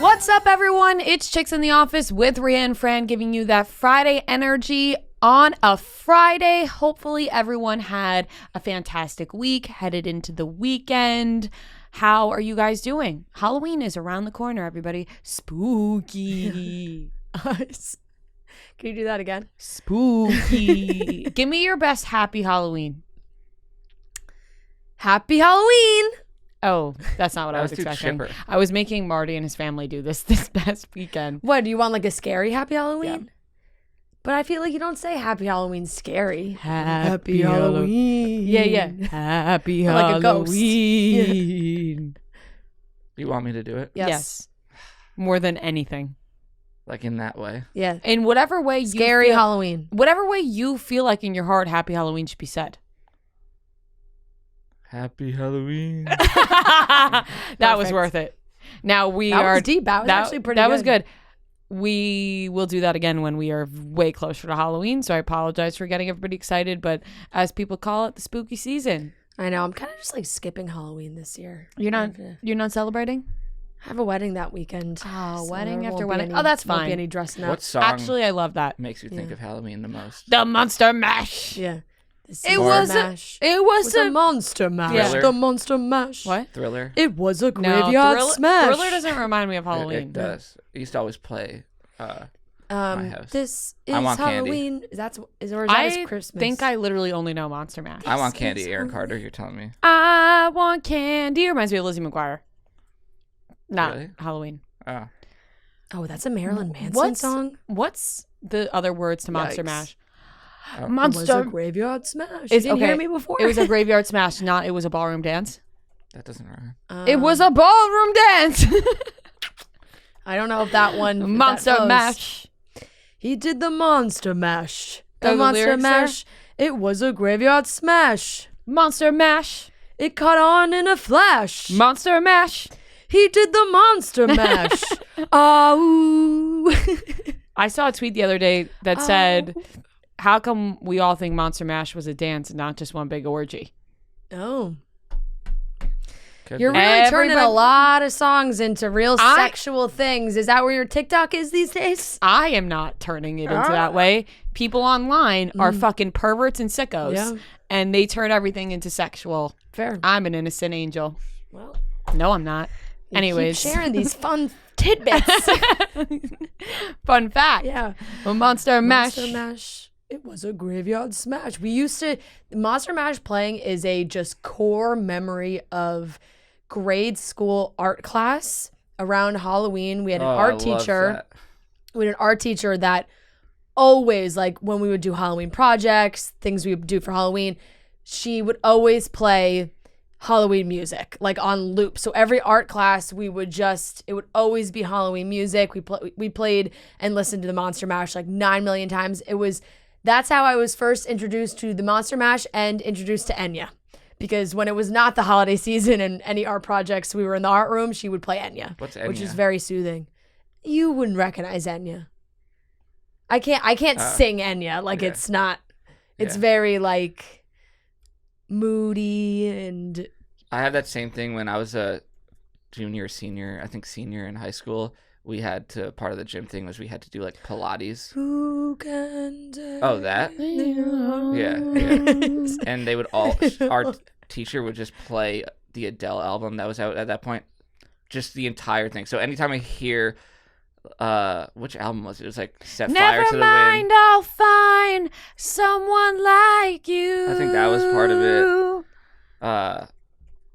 What's up, everyone? It's Chicks in the Office with Rhea and Fran, giving you that Friday energy on a Friday. Hopefully everyone had a fantastic week, headed into the weekend. How are you guys doing? Halloween is around the corner, everybody. Spooky. Can you do that again? Spooky. Give me your best happy Halloween. Happy Halloween! Oh, that's not what I was expecting. Chipper. I was making Marty and his family do this past weekend. What, do you want like a scary Happy Halloween? Yeah. But I feel like you don't say Happy Halloween scary. Happy Halloween. Yeah. Happy Or like a ghost. Halloween. You want me to do it? Yes. More than anything. Like in that way? Yeah. In whatever way Scary you feel, Halloween. whatever way you feel like in your heart, Happy Halloween should be said. Happy Halloween. That was Perfect. worth it. Now we That are was deep. That was actually pretty That good. was good. We will do that again when we are way closer to Halloween. So I apologize for getting everybody excited, but as people call it, the spooky season. I know. I'm kind of just like skipping Halloween this year. You're not celebrating? I have a wedding that weekend. Oh, so wedding there after won't be wedding. any- Oh, that's won't fine. be any dressing up. What song Actually, I love that. makes you think of Halloween the most? The Monster Mash. Yeah. It was a monster mash. Yeah. The monster mash. What? Thriller? It was a No, graveyard smash. Thriller doesn't remind me of It Halloween. does. It used to always play my house. This is I Want Candy. Halloween. Or is that Christmas? I think I literally only know Monster Mash. I Want Candy, is Aaron Carter, you're telling me. I want candy. Reminds me of Lizzie McGuire. Not Really? Halloween. Oh. Oh, that's a Marilyn Manson What's- song. What's the other words to Monster Yikes. Mash? Oh. It was Monster. a graveyard smash. Is- you didn't okay. hear me before? It was a graveyard smash, not it was a ballroom dance. That doesn't rhyme. It was a ballroom dance. I don't know if that one. if that Monster flows. Mash. He did the monster mash. Are The the monster lyrics there? mash. It was a graveyard smash. Monster Mash. It caught on in a flash. Monster Mash. He did the monster mash. Oh. I saw a tweet the other day that said, how come we all think Monster Mash was a dance and not just one big orgy? Oh. Could You're be. really turning a Everybody- lot of songs into real I- sexual things. Is that where your TikTok is these days? I am not turning it into that way. People online are fucking perverts and sickos, Yeah. and they turn everything into sexual. Fair. I'm an innocent angel. Well, No, I'm not. you Anyways, keep sharing these fun tidbits. fun fact. Yeah. A Monster Mash. Monster Mash. It was a graveyard smash. We used to Monster Mash playing is a just core memory of grade school art class around Halloween. We had an Oh, art I love teacher. that. We had an art teacher that always, like when we would do Halloween projects, things we would do for Halloween, she would always play Halloween music like on loop. So every art class it would always be Halloween music. We played and listened to the Monster Mash like 9 million times. That's how I was first introduced to the Monster Mash and introduced to Enya. Because when it was not the holiday season and any art projects, we were in the art room, she would play Enya. What's Which is Enya? very soothing. You wouldn't recognize Enya. I can't sing Enya. Like yeah. it's not, it's Yeah. very like moody and I have that same thing when I was a senior in high school. We had to, part of the gym thing was we had to do like Pilates. who can dare Oh, that? Yeah. And they would our teacher would just play the Adele album that was out at that point. Just the entire thing. So anytime I hear, which album was it? It was like Set Fire to the mind, Wind. I'll find someone like you. I think that was part of it.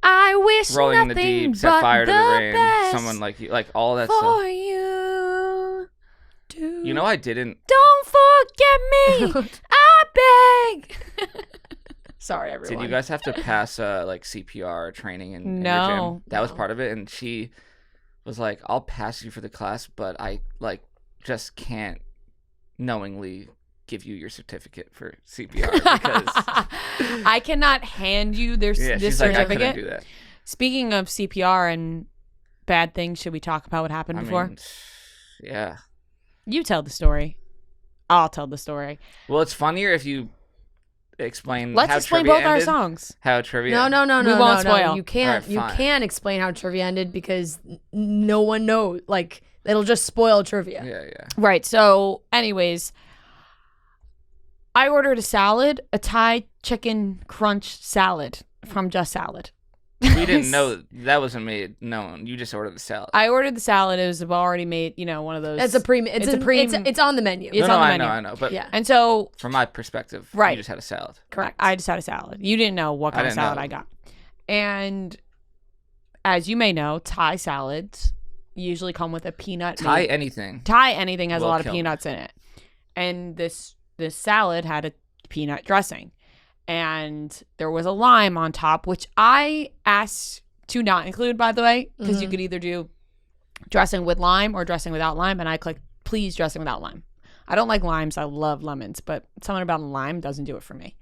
I wish Rolling in the nothing Deep, Set but Fire to the Rain, best Someone Like You, like all that for stuff. you. You know, I didn't. Don't forget me. I beg. Sorry, everyone. Did you guys have to pass like CPR training in your No. gym? That was part of it, and she was like, "I'll pass you for the class, but I like just can't knowingly give you your certificate for CPR because I cannot hand you this she's like, I certificate. couldn't do that. Speaking of CPR and bad things, should we talk about what happened before? Yeah. You tell the story. I'll tell the story. Well, it's funnier if you explain Let's how explain trivia both our ended? songs. How trivia No. We won't spoil. You can't. Alright, You fine. can't explain how trivia ended because no one knows. Like it'll just spoil trivia. Yeah. Right. So, anyways, I ordered a salad, a Thai chicken crunch salad from Just Salad. We didn't know that wasn't made known. You just ordered the salad. I ordered the salad. It was already made, one of those. It's a premium. It's on the menu. It's on the menu. I know. But Yeah. And so, from my perspective, Right. you just had a salad. Correct. I just had a salad. You didn't know what kind of didn't salad know. I got. And as you may know, Thai salads usually come with a peanut. Thai anything. Thai anything has a will lot of kill me. peanuts in it. And this salad had a peanut dressing. And there was a lime on top, which I asked to not include, by the way, because you could either do dressing with lime or dressing without lime. And I clicked, please, dressing without lime. I don't like limes. I love lemons, but something about lime doesn't do it for me.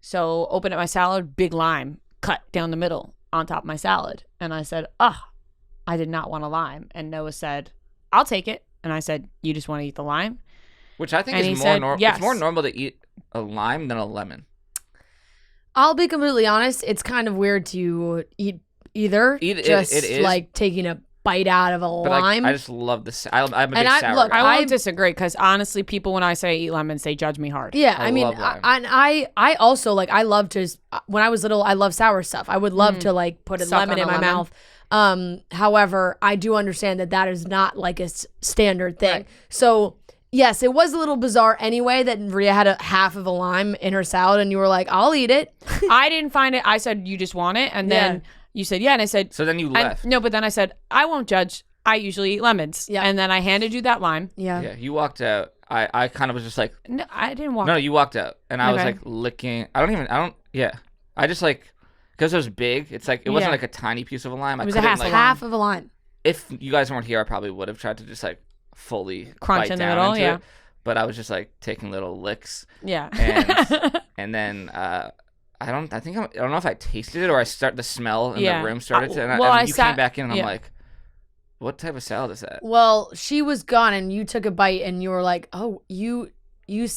So open up my salad, big lime cut down the middle on top of my salad. And I said, I did not want a lime. And Noah said, I'll take it. And I said, you just want to eat the lime? Which I think And he is more said, normal. yes. It's more normal to eat a lime than a lemon. I'll be completely honest. It's kind of weird to eat either. It just is. like taking a bite out of a But lime. I just love the. I'm a big And sour look, guy. I won't I- disagree because honestly, people, when I say I eat lemons, they judge me hard. Yeah, I I mean, love lime. I also like I love to. When I was little, I love sour stuff. I would love to like put a Suck lemon on in a my lemon. mouth. However, I do understand that is not like a standard thing. Right. So yes, it was a little bizarre anyway that Maria had a half of a lime in her salad, and you were like, "I'll eat it." I didn't find it. I said, you just want it. And then Yeah. you said, yeah. And I said, So then you and- left. no, but then I said, I won't judge. I usually eat lemons. Yeah. And then I handed you that lime. Yeah, you walked out. I kind of was just like, No, I didn't walk. no, you walked out, and I was Okay. like licking. I just like, because it was big. It's like it wasn't Yeah. like a tiny piece of a lime. It was a couldn't, half a like, lime. Half of a lime. If you guys weren't here, I probably would have tried to just like fully Crunch bite in the down middle, into yeah. it. But I was just like taking little licks, Yeah. and then I don't know if I tasted it or the smell in Yeah. the room started to. And well, and I you sat- came back in, and yeah. I'm like, what type of salad is that? Well, she was gone, and you took a bite, and you were like, "Oh, you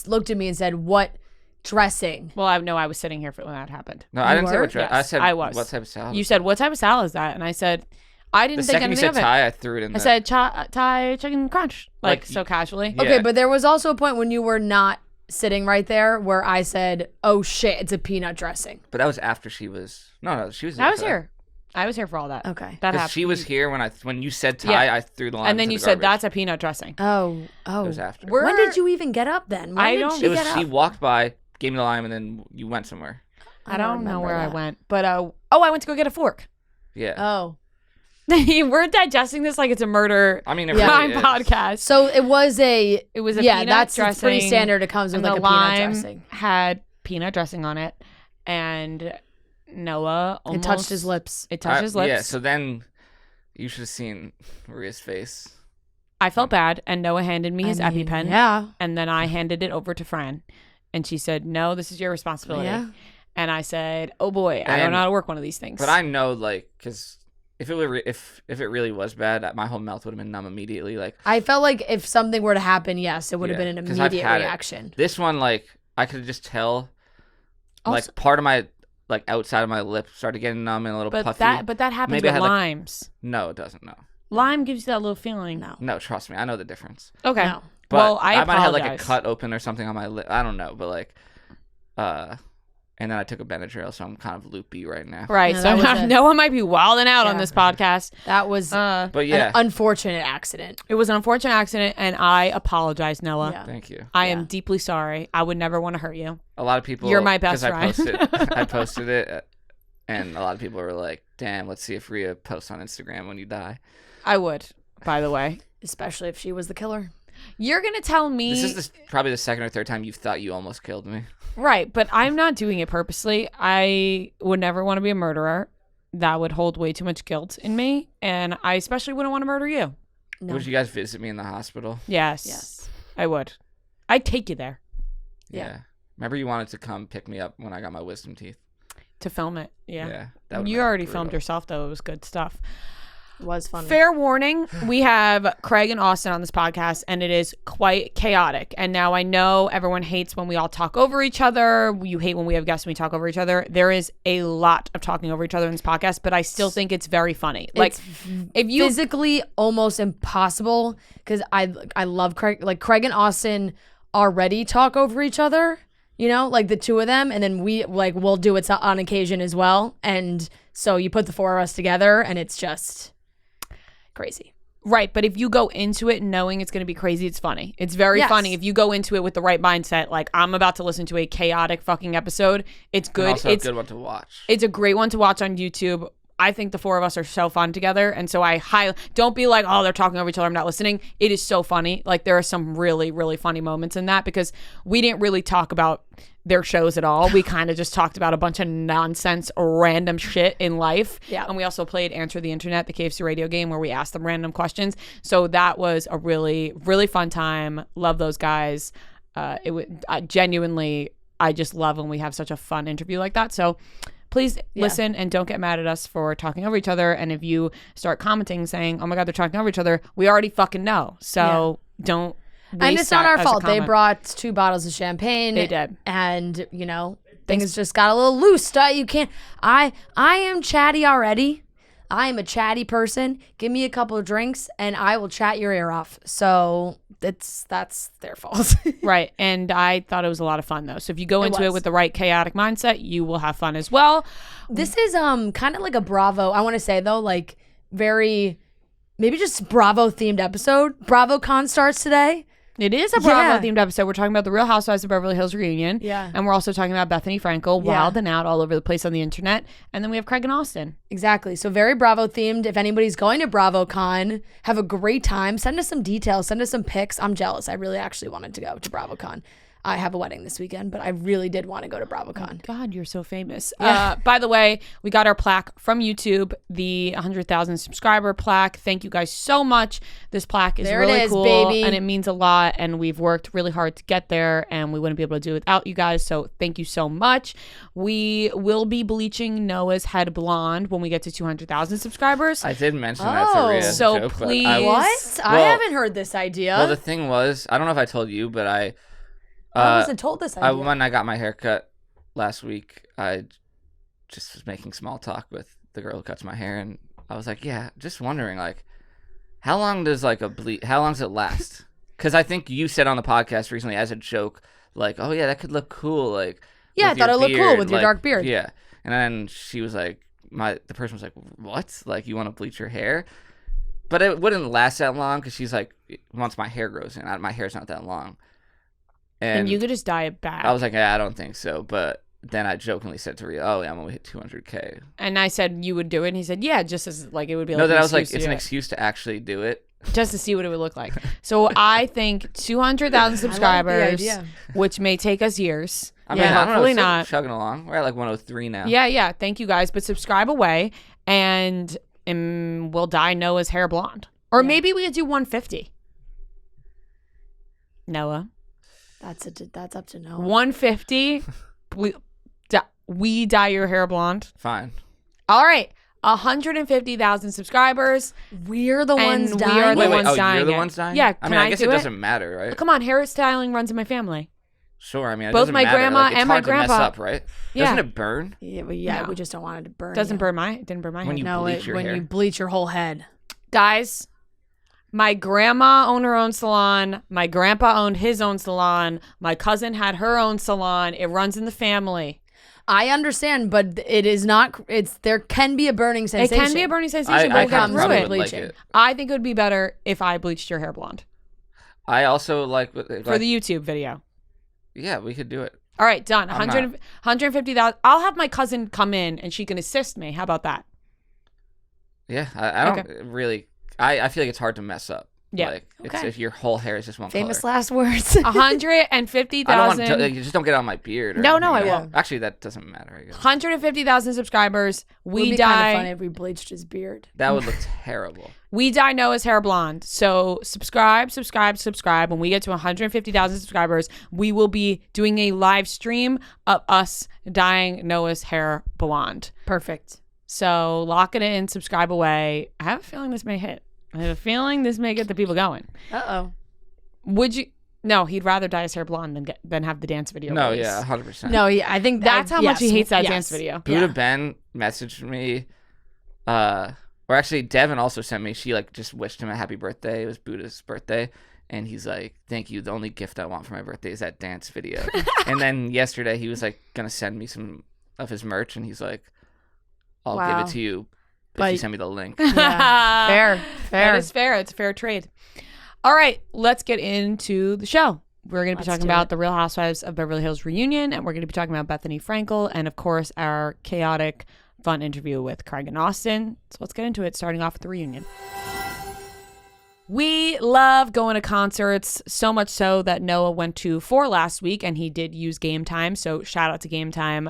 looked at me and said, what dressing?" Well, I was sitting here when that happened. No, I You didn't say were? what dress. I Yes, said I was. what type of salad. You said, what type of salad is that? And I said, I the didn't think second you anything said of it. Thai, I threw it in. I said Thai chicken crunch, like so casually. Yeah. Okay, but there was also a point when you were not sitting right there where I said, "Oh shit, it's a peanut dressing." But that was after she was. No, she was. I was here. I was here for all that. Okay. That Because happened. she was here when you said Thai, Yeah. I threw the lime. And then into you the said, garbage. that's a peanut dressing. Oh. It was after. When did you even get up then? When I did don't- she It was. get She up? walked by, gave me the lime, and then you went somewhere. I don't know remember where I that. went. But, I went to go get a fork. Yeah. Oh. We're digesting this like it's a murder I mean, it Yeah. crime really is. podcast. So it was a It was a yeah, peanut that's dressing. pretty standard. It comes with And like the a peanut lime dressing. had peanut dressing on it. And Noah It almost... touched his lips. It touched his lips. Yeah. So then, you should have seen Maria's face. I felt bad. And Noah handed me his I mean, EpiPen. Yeah. And then I handed it over to Fran. And she said, no, this is your responsibility. Yeah. And I said, oh boy, I don't And- know how to work one of these things. But I know, like, because if it were if it really was bad, my whole mouth would have been numb immediately. Like I felt like if something were to happen, yes, it would have Yeah, been an 'cause I've immediate had it. reaction. this one, like I could just tell, Also- like part of my like outside of my lip started getting numb and a little But puffy. that happens Maybe I with had, like- limes. No, it doesn't. No, Lime gives you that little feeling. No. no, trust me, I know the difference. Okay. No. But Well, I might have had like a apologize. cut open or something on my lip. I don't know, but like, and then I took a Benadryl, so I'm kind of loopy right now. Right. No, so that was no one might be wilding out on Yeah. this podcast. That was But yeah, an unfortunate accident. It was an unfortunate accident, and I apologize, Noah. Yeah. thank you. I Yeah. am deeply sorry. I would never want to hurt you. A lot of people. You're my best 'cause friend. I posted it, and a lot of people were like, "Damn, let's see if Rhea posts on Instagram when you die." I would, by the way. Especially if she was the killer. You're going to tell me. This is probably the second or third time you've thought you almost killed me. Right, but I'm not doing it purposely. I would never want to be a murderer. That would hold way too much guilt in me, and I especially wouldn't want to murder you. No. Would you guys visit me in the hospital? Yes. Yes. I would. I'd take you there Yeah. Remember you wanted to come pick me up when I got my wisdom teeth. to film it. Yeah. That would've You been already brutal. filmed yourself, though. It was good stuff. It was funny. Fair warning, we have Craig and Austen on this podcast, and it is quite chaotic. And now I know everyone hates when we all talk over each other. You hate when we have guests and we talk over each other. There is a lot of talking over each other in this podcast, but I still think it's very funny. Like, if you physically almost impossible, because I love Craig. Like, Craig and Austen already talk over each other, you know, like the two of them, and then we'll do it on occasion as well. And so you put the four of us together, and it's just crazy. Right, but if you go into it knowing it's going to be crazy, it's funny. It's very funny. If you go into it with the right mindset, like I'm about to listen to a chaotic fucking episode, it's good. And also a good one to watch. It's a great one to watch on YouTube. I think the four of us are so fun together, and so don't be like, oh, they're talking over each other, I'm not listening. It is so funny. Like, there are some really, really funny moments in that, because we didn't really talk about their shows at all. We kind of just talked about a bunch of nonsense, random shit in life. Yeah. And we also played Answer the Internet, the KFC radio game, where we asked them random questions. So that was a really, really fun time. Love those guys. Genuinely, I just love when we have such a fun interview like that. So please listen and don't get mad at us for talking over each other. And if you start commenting saying, oh my God, they're talking over each other, we already fucking know. So don't waste And it's not that our as a fault. They comment. brought 2 bottles of champagne. They did. And, you know, things just got a little loose. You can't. I am chatty already. I am a chatty person. Give me a couple of drinks and I will chat your ear off. So that's their fault. Right. And I thought it was a lot of fun, though. So if you go into it was. with the right chaotic mindset, you will have fun as well. This is kind of like a Bravo. I want to say, though, like very maybe just Bravo themed episode. BravoCon starts today. It is a Bravo themed episode. We're talking about the Real Housewives of Beverly Hills reunion. Yeah. And we're also talking about Bethenny Frankel, wild and out all over the place on the internet. And then we have Craig and Austen. Exactly. So very Bravo themed. If anybody's going to BravoCon, have a great time. Send us some details. Send us some pics. I'm jealous. I really actually wanted to go to BravoCon. I have a wedding this weekend, but I really did want to go to BravoCon. God, you're so famous. By the way, we got our plaque from YouTube, the 100,000 subscriber plaque. Thank you guys so much. This plaque is really cool, baby. and it means a lot, and we've worked really hard to get there, and we wouldn't be able to do it without you guys, so thank you so much. We will be bleaching Noah's head blonde when we get to 200,000 subscribers. I did mention that to Rhea. So joke, but please- What? I haven't heard this idea. Well, the thing was, I don't know if I told you, but I wasn't told this idea. when I got my hair cut last week, I just was making small talk with the girl who cuts my hair, and I was like, yeah, just wondering, like, how long does like how long does it last? Because I think you said on the podcast recently as a joke, like, oh yeah, that could look cool, like, Yeah, I with thought your it looked cool beard, with your like, dark beard. Yeah, and then she was like, the person was like, what? Like, you want to bleach your hair? But it wouldn't last that long, because she's like, once my hair grows in, my hair's not that long. And you could just dye it back. I was like, yeah, I don't think so. But then I jokingly said to Rhea, oh, yeah, I'm going to hit 200K. And I said, you would do it? And he said, yeah, just as, like, it would be like No, that an I was like, excuse to it's do an it. excuse to actually do it. Just to see what it would look like. So I think 200,000 subscribers, idea. which may take us years. I mean, Yeah, I don't know, hopefully it's still not. chugging along. We're at like 103 now. Yeah. Thank you guys. But subscribe away, and we'll dye Noah's hair blonde. Or maybe we could do 150. Noah. That's up to Noah. 150. we dye your hair blonde. Fine. All right. 150,000 subscribers. We're the And ones we are dying. the Wait, ones dying you're the it. ones dying? Yeah, I can mean, I I guess do it it? doesn't matter, right? Come on, hairstyling runs in my family. Sure, I mean, it Both doesn't my matter. grandma Like, it's and my hard to mess grandpa. up, right? Yeah. Doesn't it burn? Yeah, No. we just don't want it to burn. Doesn't you. burn my it didn't burn my hair. When you No, bleach your when hair. you bleach your whole head. Guys, my grandma owned her own salon. My grandpa owned his own salon. My cousin had her own salon. It runs in the family. I understand, but it is not. There can be a burning sensation. It can be a burning sensation, but I we'll get probably through would it. like Bleaching. it. I think it would be better if I bleached your hair blonde I also like for the YouTube video. yeah, we could do it. All right, done. I'm 150,000. I'll have my cousin come in and she can assist me. How about that? Yeah, I don't really. I feel like it's hard to mess up. Yeah. Like, it's Okay. if your whole hair is just one Famous color. last words. 150,000. I don't want to, you just don't get it on my beard. Or No, I anything. won't. Actually, that doesn't matter. I guess 150,000 subscribers. Would We be kind of dye. funny if we bleached his beard. that would look terrible. We dye Noah's hair blonde. So subscribe. When we get to 150,000 subscribers, we will be doing a live stream of us dyeing Noah's hair blonde. Perfect. So lock it in, subscribe away. I have a feeling this may hit. I have a feeling this may get the people going. Uh-oh. Would you? No, he'd rather dye his hair blonde than have the dance video. No, released. yeah, 100%. No, yeah, I think That's how much he hates that yes. dance video. Buddha Ben messaged me, or actually Devin also sent me. She like just wished him a happy birthday. It was Buddha's birthday, and he's like, "Thank you. The only gift I want for my birthday is that dance video." And then yesterday he was like gonna send me some of his merch, and he's like, "I'll give it to you if you send me the link." Yeah. Fair. That is fair. It's a fair trade. All right, let's get into the show. We're going to be talking about the Real Housewives of Beverly Hills reunion, and we're going to be talking about Bethenny Frankel, and of course, our chaotic, fun interview with Craig and Austen. So let's get into it, starting off with the reunion. We love going to concerts, so much so that Noah went to 4 last week, and he did use Game Time. So shout out to Game Time.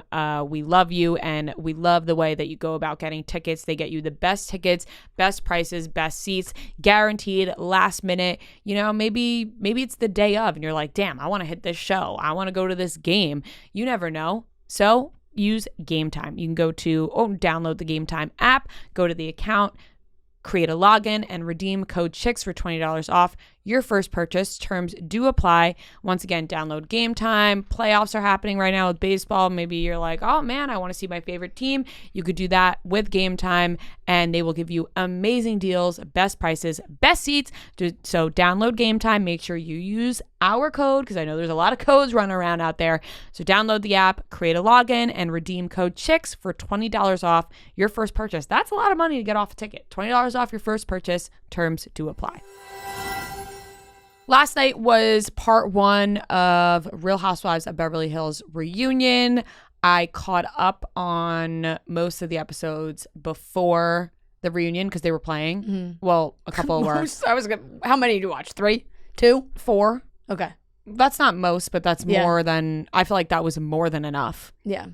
We love you, and we love the way that you go about getting tickets. They get you the best tickets, best prices, best seats, guaranteed, last minute. You know, maybe it's the day of, and you're like, damn, I want to hit this show. I want to go to this game. You never know. So use Game Time. You can download the Game Time app, go to the account, create a login, and redeem code CHICKS for $20 off your first purchase. Terms do apply. Once again, download Game Time. Playoffs are happening right now with baseball. Maybe you're like, oh man, I want to see my favorite team. You could do that with Game Time, and they will give you amazing deals, best prices, best seats. So download Game Time. Make sure you use our code, because I know there's a lot of codes running around out there. So download the app, create a login, and redeem code CHICKS for $20 off your first purchase. That's a lot of money to get off a ticket. $20 off your first purchase. Terms do apply. Last night was part 1 of Real Housewives of Beverly Hills reunion. I caught up on most of the episodes before the reunion because they were playing. Mm-hmm. Well, a couple were. How many did you watch? 3? 2? 4. Okay. That's not most, but that's more than, I feel like that was more than enough. Yeah.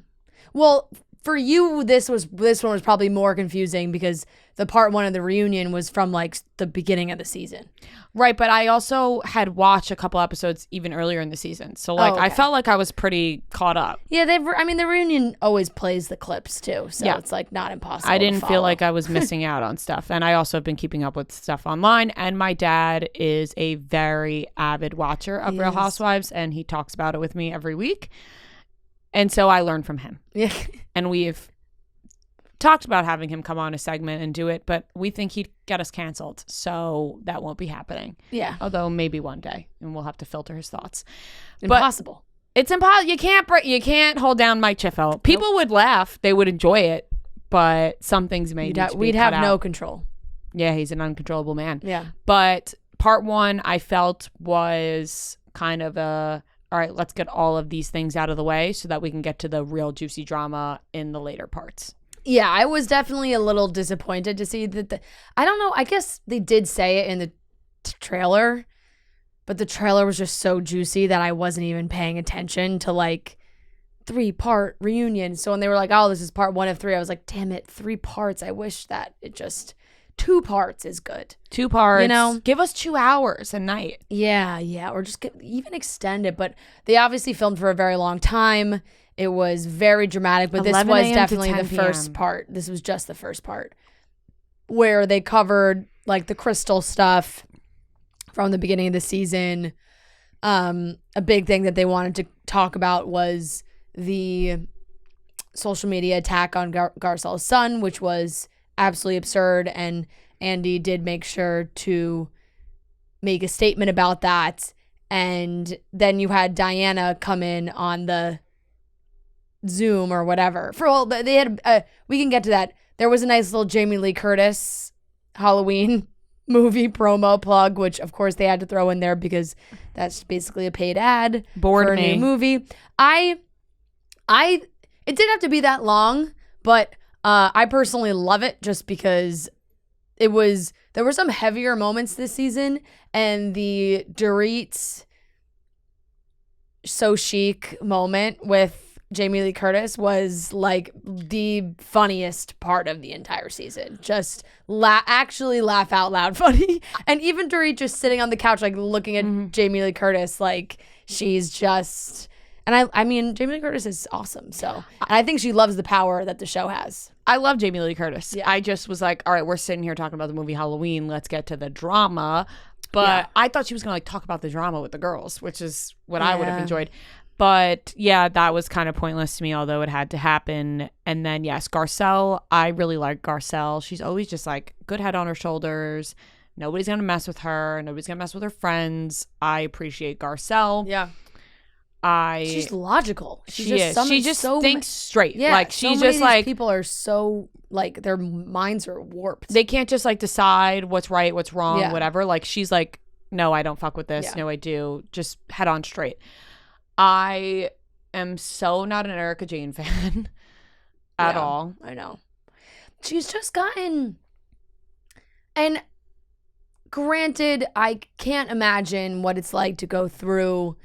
Well, for you, this one was probably more confusing because the part 1 of the reunion was from like the beginning of the season. Right, but I also had watched a couple episodes even earlier in the season. So like I felt like I was pretty caught up. Yeah, the reunion always plays the clips too. So it's like not impossible. I didn't feel like I was missing out on stuff. And I also have been keeping up with stuff online. And my dad is a very avid watcher of Real Housewives, and he talks about it with me every week. And so I learned from him. Yeah. And we've talked about having him come on a segment and do it, but we think he'd get us canceled. So that won't be happening. Yeah. Although maybe one day, and we'll have to filter his thoughts. Impossible. But it's impossible. You can't hold down Mike Chiffo. People would laugh. They would enjoy it, but some things may we'd have no control. Yeah, he's an uncontrollable man. Yeah. But part 1 I felt was kind of all right, let's get all of these things out of the way so that we can get to the real juicy drama in the later parts. Yeah, I was definitely a little disappointed to see that. I don't know. I guess they did say it in the trailer, but the trailer was just so juicy that I wasn't even paying attention to like 3-part reunion. So when they were like, oh, this is part 1 of 3, I was like, damn it, 3 parts. I wish that it just 2 parts is good. 2 parts. You know, give us 2 hours a night. Yeah. Or just even extend it. But they obviously filmed for a very long time. It was very dramatic, but this was definitely the first part. This was just the first part where they covered like the crystal stuff from the beginning of the season. A big thing that they wanted to talk about was the social media attack on Garcelle's son, which was absolutely absurd. And Andy did make sure to make a statement about that. And then you had Diana come in on the Zoom or whatever. They had we can get to that. There was a nice little Jamie Lee Curtis Halloween movie promo plug, which of course they had to throw in there because that's basically a paid ad for a new movie. It didn't have to be that long, but I personally love it just because there were some heavier moments this season, and the Dorit so chic moment with Jamie Lee Curtis was like the funniest part of the entire season. Just actually laugh out loud funny. And even Dorit just sitting on the couch, like looking at Jamie Lee Curtis, like she's just And I mean, Jamie Lee Curtis is awesome. So, and I think she loves the power that the show has. I love Jamie Lee Curtis. Yeah. I just was like, all right, we're sitting here talking about the movie Halloween. Let's get to the drama. But I thought she was going to talk about the drama with the girls, which is what I would have enjoyed. But yeah, that was kind of pointless to me, although it had to happen. And then, yes, Garcelle. I really like Garcelle. She's always just like good head on her shoulders. Nobody's going to mess with her. Nobody's going to mess with her friends. I appreciate Garcelle. Yeah. She's logical. She just thinks straight. Yeah, like she's just like people are so like their minds are warped. They can't just like decide what's right, what's wrong, whatever. Like she's like, no, I don't fuck with this. No, I do. Just head on straight. I am so not an Erica Jane fan at all. I know. She's just gotten, and granted, I can't imagine what it's like to go through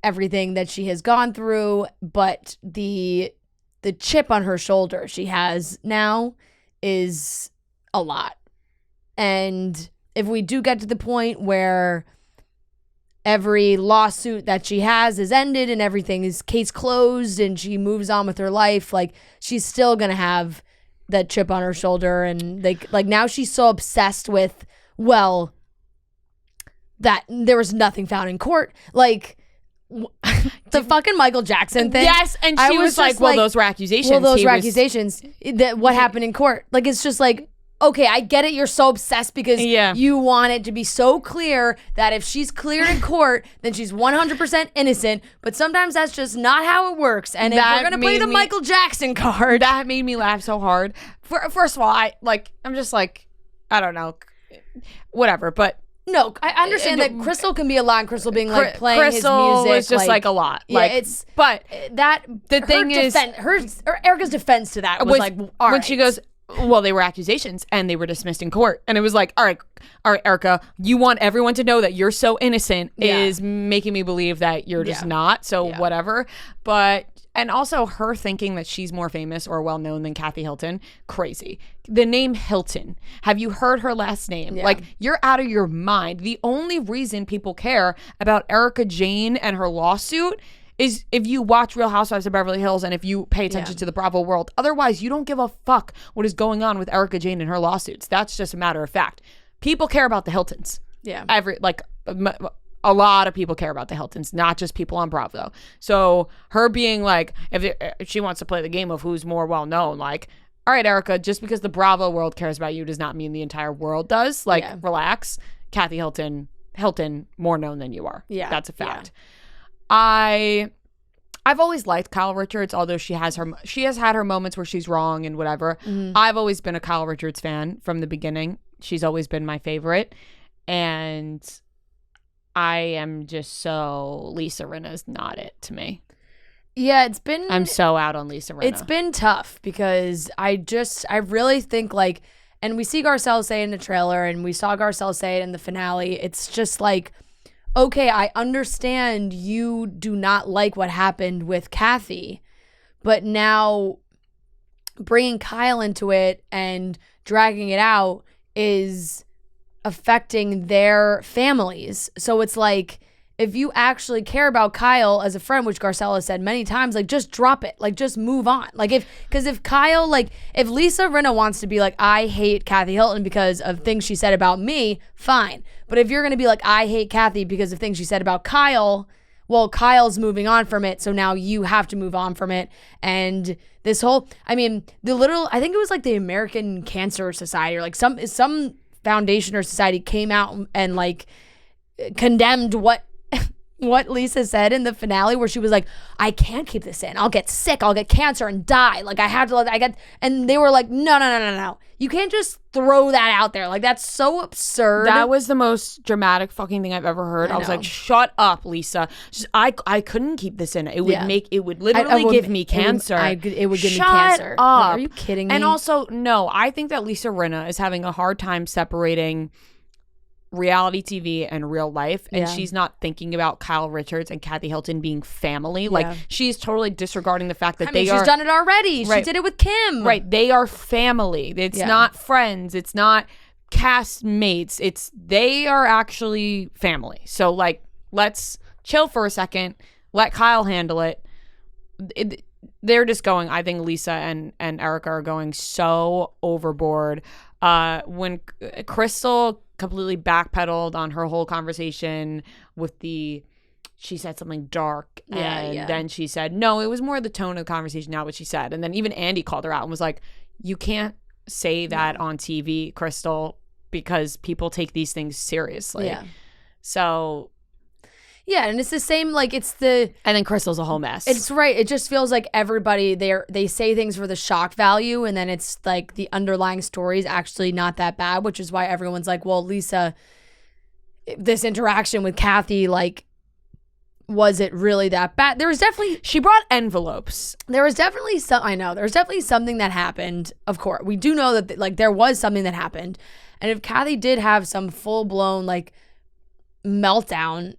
everything that she has gone through, but the chip on her shoulder she has now is a lot. And if we do get to the point where every lawsuit that she has is ended and everything is case closed and she moves on with her life, like she's still gonna have that chip on her shoulder. And like now she's so obsessed with, well, that there was nothing found in court, like the fucking Michael Jackson thing. Yes, and she was like, well, those were accusations. Well, those were accusations. What happened in court? Like, it's just like, okay, I get it. You're so obsessed because you want it to be so clear that if she's cleared in court, then she's 100% innocent. But sometimes that's just not how it works. And if we're going to play the Michael Jackson card. That made me laugh so hard. First of all, I'm just like, I don't know, whatever, but. No, I understand that Crystal can be a lot, and Crystal being like playing Crystal his music was just like a lot. Yeah, like, it's but that the thing is, Erica's defense to that was like, all when right. she goes, well, they were accusations and they were dismissed in court, and it was like, all right, Erica, you want everyone to know that you're so innocent is making me believe that you're just not. So whatever, but. And also her thinking that she's more famous or well-known than Kathy Hilton. Crazy. The name Hilton. Have you heard her last name? Yeah. Like, you're out of your mind. The only reason people care about Erica Jane and her lawsuit is if you watch Real Housewives of Beverly Hills and if you pay attention to the Bravo world. Otherwise, you don't give a fuck what is going on with Erica Jane and her lawsuits. That's just a matter of fact. People care about the Hiltons. Yeah. A lot of people care about the Hiltons, not just people on Bravo. So her being like, if she wants to play the game of who's more well-known, like, all right, Erica, just because the Bravo world cares about you does not mean the entire world does. Like, relax. Kathy Hilton, more known than you are. Yeah. That's a fact. Yeah. I've always liked Kyle Richards, although she has had her moments where she's wrong and whatever. Mm-hmm. I've always been a Kyle Richards fan from the beginning. She's always been my favorite. And I am just so Lisa Rinna's not it to me. Yeah, I'm so out on Lisa Rinna. It's been tough because I really think like, and we see Garcelle say it in the trailer and we saw Garcelle say it in the finale. It's just like, okay, I understand you do not like what happened with Kathy, but now bringing Kyle into it and dragging it out is affecting their families. So it's like, if you actually care about Kyle as a friend, which Garcelle has said many times, like, just drop it. Like, just move on. Like, if Kyle, like, if Lisa Rinna wants to be like, I hate Kathy Hilton because of things she said about me, fine. But if you're going to be like, I hate Kathy because of things she said about Kyle, well, Kyle's moving on from it, so now you have to move on from it. And this whole, I mean, I think it was like the American Cancer Society or like some foundation or society came out and like condemned what Lisa said in the finale, where she was like, I can't keep this in. I'll get sick. I'll get cancer and die. Like, and they were like, no. You can't just throw that out there. Like, that's so absurd. That was the most dramatic fucking thing I've ever heard. I was like, shut up, Lisa. I couldn't keep this in. It would literally give me cancer. It would give me Shut cancer. up. Like, are you kidding me? And also, no, I think that Lisa Rinna is having a hard time separating reality TV and real life, and she's not thinking about Kyle Richards and Kathy Hilton being family. Like, she's totally disregarding the fact that she's done it already. Right. She did it with Kim. Right. They are family. It's not friends. It's not castmates. They are actually family. So, like, let's chill for a second. let Kyle handle it. They're just going, I think Lisa and Erica are going so overboard. When Crystal completely backpedaled on her whole conversation with she said something dark, and then she said, no, it was more the tone of the conversation, not what she said. And then even Andy called her out and was like, you can't say that on TV, Crystal, because people take these things seriously. Yeah. So... yeah, and it's the same, like, it's the... and then Crystal's a whole mess. It's right. It just feels like everybody, they say things for the shock value, and then it's like the underlying story is actually not that bad, which is why everyone's like, well, Lisa, this interaction with Kathy, like, was it really that bad? There was definitely... she brought envelopes. There was definitely there was definitely something that happened, of course. We do know that, like, there was something that happened. And if Kathy did have some full-blown, like, meltdown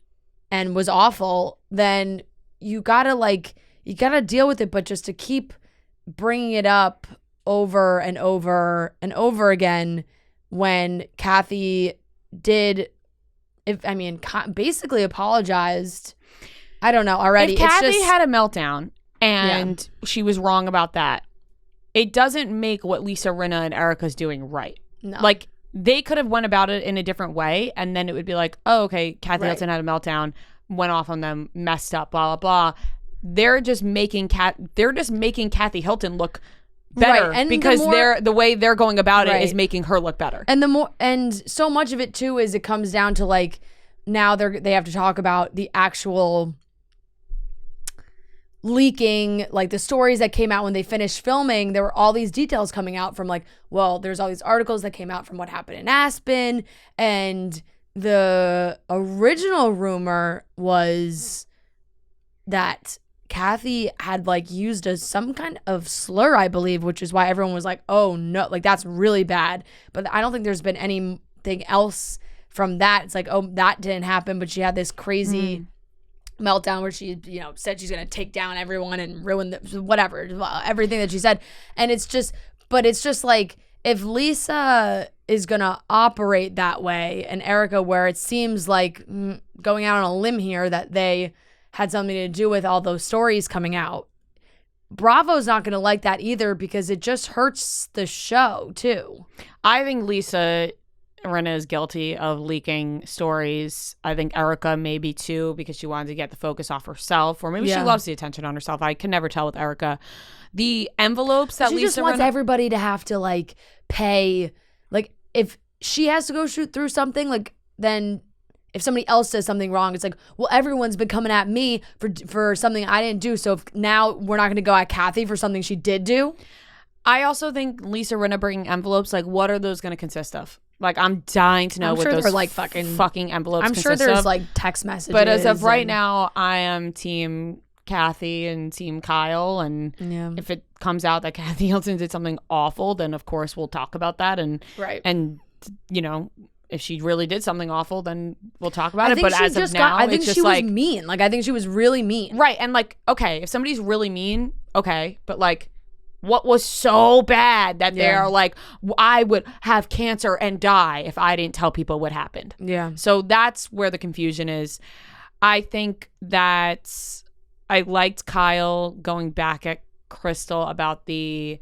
and was awful, then you gotta deal with it. But just to keep bringing it up over and over and over again, when Kathy did, basically apologized. I don't know already. If Kathy had a meltdown and she was wrong about that, it doesn't make what Lisa Rinna and Erica's doing right. No. Like, they could have went about it in a different way, and then it would be like, oh, okay, Kathy Right. Hilton had a meltdown, went off on them, messed up, blah, blah, blah. They're just making Kathy Hilton look better, Right. And because the way they're going about it is Right. making her look better. And so much of it too is it comes down to, like, now they have to talk about the actual leaking, like the stories that came out when they finished filming. There were all these details coming out from, like, well, there's all these articles that came out from what happened in Aspen, and the original rumor was that Kathy had, like, used some kind of slur, I believe, which is why everyone was like, oh no, like, that's really bad. But I don't think there's been anything else from that. It's like, oh, that didn't happen, but she had this crazy meltdown where she, said she's gonna take down everyone and ruin everything that she said. And it's just like, if Lisa is gonna operate that way, and Erica, where it seems like, going out on a limb here, that they had something to do with all those stories coming out, Bravo's not gonna like that either, because it just hurts the show too. I think Lisa Rinna is guilty of leaking stories. I think Erica maybe too, because she wanted to get the focus off herself, or maybe she loves the attention on herself. I can never tell with Erica. The envelopes that She Lisa just wants Rinna, everybody to have to, like, pay. Like, if she has to go shoot through something, like, then if somebody else does something wrong, it's like, well, everyone's been coming at me for something I didn't do, so now we're not going to go at Kathy for something she did do. I also think Lisa Rinna bringing envelopes, like, what are those going to consist of? Like, I'm dying to know I'm what sure those they're, like, fucking envelopes I'm consist sure there's of. like text messages. But as of right now, I am team Kathy and team Kyle. And if it comes out that Kathy Hilton did something awful, then of course we'll talk about that. And if she really did something awful, then we'll talk about it. But as of now, I think it's just she was like mean. Like, I think she was really mean. Right. And, like, okay, if somebody's really mean, okay, but, like, what was so bad that they're like, I would have cancer and die if I didn't tell people what happened. Yeah. So that's where the confusion is. I think that I liked Kyle going back at Crystal about the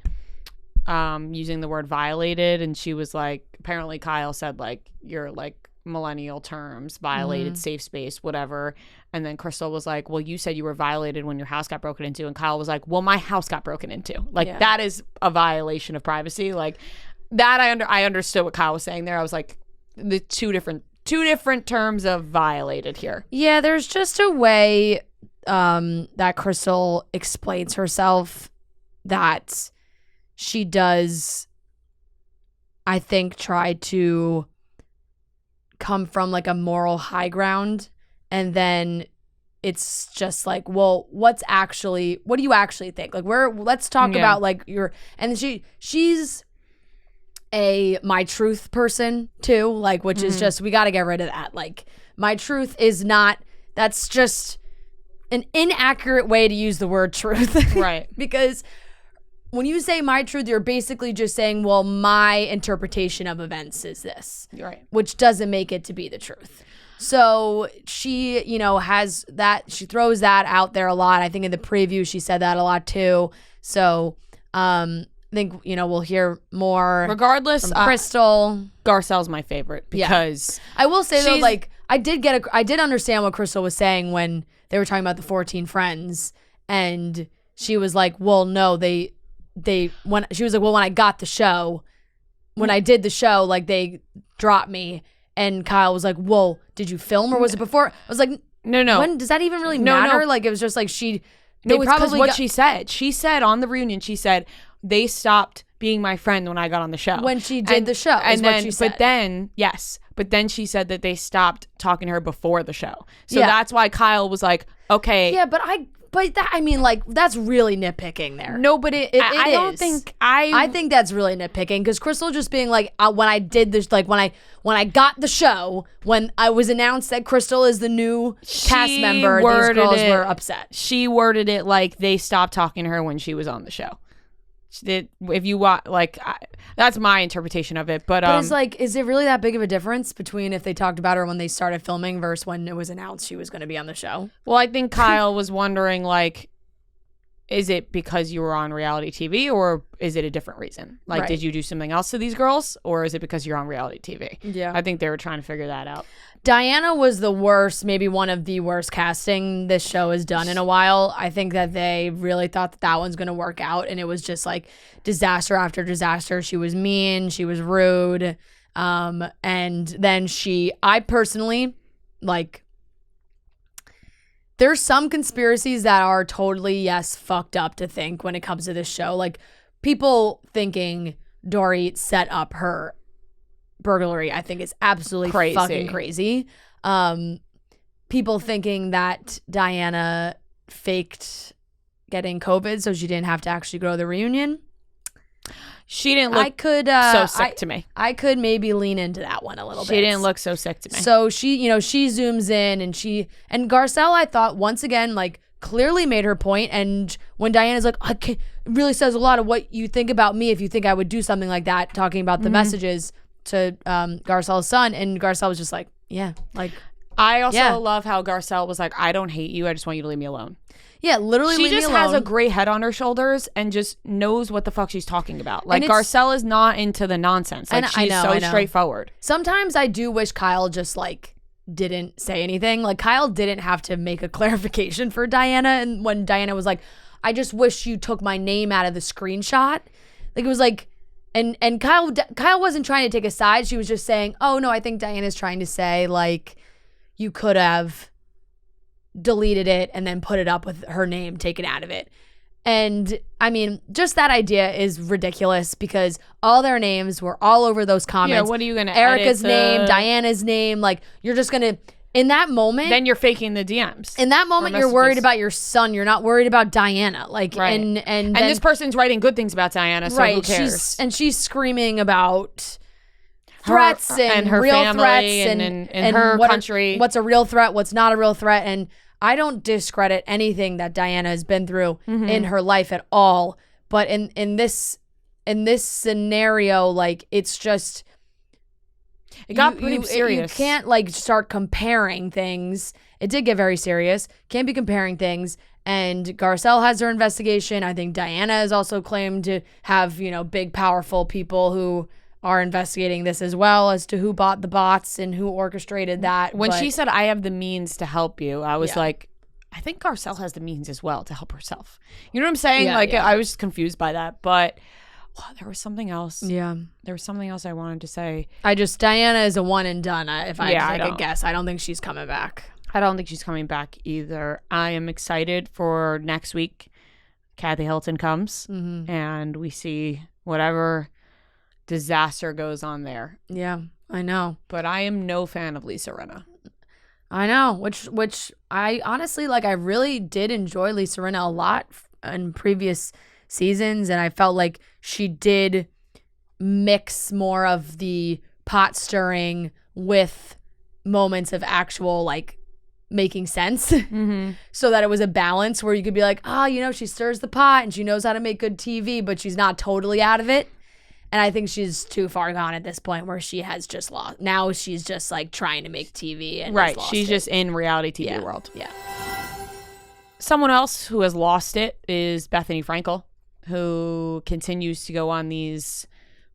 using the word violated, and she was like, apparently Kyle said, like, you're, like, millennial terms, violated, safe space, whatever. And then Crystal was like, well, you said you were violated when your house got broken into. And Kyle was like, well, my house got broken into. Like, that is a violation of privacy. Like, that I understood what Kyle was saying there. I was like, the two different terms of violated here. Yeah, there's just a way that Crystal explains herself that she does, I think, try to come from, like, a moral high ground, and then it's just like, well, what do you actually think? Like, let's talk about, like, and she's a my truth person too, like, which is just, we got to get rid of that. Like, my truth is not, that's just an inaccurate way to use the word truth. Right. Because when you say my truth, you're basically just saying, well, my interpretation of events is this. Right. Which doesn't make it to be the truth. So she, has that, she throws that out there a lot. I think in the preview she said that a lot too. So I think, we'll hear more. Regardless, from Crystal. Garcelle's my favorite because I will say though, like I did understand what Crystal was saying when they were talking about the 14 friends, and she was like, well, no, when I got the show, when I did the show, like they dropped me, and Kyle was like, well, did you film or was it before? I was like, no. When does that even really matter? Like it was just like it's because what she said. She said on the reunion, she said they stopped being my friend when I got on the show. When she did the show, and what she said. But then she said that they stopped talking to her before the show. So that's why Kyle was like, okay. Yeah, that's really nitpicking there. No, but I think that's really nitpicking because Crystal just being like, when I did this, like when I got the show, when I was announced that Crystal is the new cast member, these girls were upset. She worded it like they stopped talking to her when she was on the show. If you watch, that's my interpretation of it. But it's like, is it really that big of a difference between if they talked about her when they started filming versus when it was announced she was going to be on the show? Well, I think Kyle was wondering, like, is it because you were on reality TV or is it a different reason? Like, did you do something else to these girls or is it because you're on reality TV? Yeah. I think they were trying to figure that out. Diana was the worst, maybe one of the worst casting this show has done in a while. I think that they really thought that one's going to work out, and it was just like disaster after disaster. She was mean, she was rude, and then I personally, like, there's some conspiracies that are totally, fucked up to think when it comes to this show. Like, people thinking Dory set up her burglary, I think is absolutely fucking crazy. People thinking that Diana faked getting COVID so she didn't have to actually go to the reunion. She didn't look so sick to me. I could maybe lean into that one a little bit. She didn't look so sick to me. So she zooms in and Garcelle, I thought, once again, like, clearly made her point. And when Diana's like, it really says a lot of what you think about me if you think I would do something like that, talking about the messages to Garcelle's son, and Garcelle was just like, yeah, like, I also love how Garcelle was like, I don't hate you, I just want you to leave me alone. Yeah, literally she leave me alone. She just has a great head on her shoulders and just knows what the fuck she's talking about. Like, Garcelle is not into the nonsense. Like, she's so straightforward. Sometimes I do wish Kyle just, like, didn't say anything. Like, Kyle didn't have to make a clarification for Diana, and when Diana was like, I just wish you took my name out of the screenshot. Like, it was like, and Kyle wasn't trying to take a side. She was just saying, oh, no, I think Diana's trying to say, like, you could have deleted it and then put it up with her name taken out of it. And, I mean, just that idea is ridiculous because all their names were all over those comments. Yeah, what are you going to Erica's name, Diana's name. Like, you're just going to... In that moment, then you're faking the DMs. In that moment, you're worried about your son. You're not worried about Diana. Like, right. and this person's writing good things about Diana. So who cares? She's screaming about threats and her real family threats and her country. What's a real threat? What's not a real threat? And I don't discredit anything that Diana has been through in her life at all. But in this scenario, like, it's just. It got pretty serious. You can't, like, start comparing things. It did get very serious. Can't be comparing things. And Garcelle has her investigation. I think Diana has also claimed to have, big, powerful people who are investigating this as well as to who bought the bots and who orchestrated that. When she said, I have the means to help you, I was like, I think Garcelle has the means as well to help herself. You know what I'm saying? I was confused by that. But... well, there was something else. Yeah. There was something else I wanted to say. Diana is a one and done. If I had to take a guess, I don't think she's coming back. I don't think she's coming back either. I am excited for next week. Kathy Hilton comes and we see whatever disaster goes on there. Yeah, I know. But I am no fan of Lisa Rinna. I know, which I honestly, like, I really did enjoy Lisa Rinna a lot in previous seasons, and I felt like she did mix more of the pot stirring with moments of actual, like, making sense so that it was a balance where you could be like, she stirs the pot and she knows how to make good TV, but she's not totally out of it. And I think she's too far gone at this point where she has just lost. Now she's just like trying to make TV and Right. has lost She's it. just in reality TV world. Yeah. Someone else who has lost it is Bethenny Frankel, who continues to go on these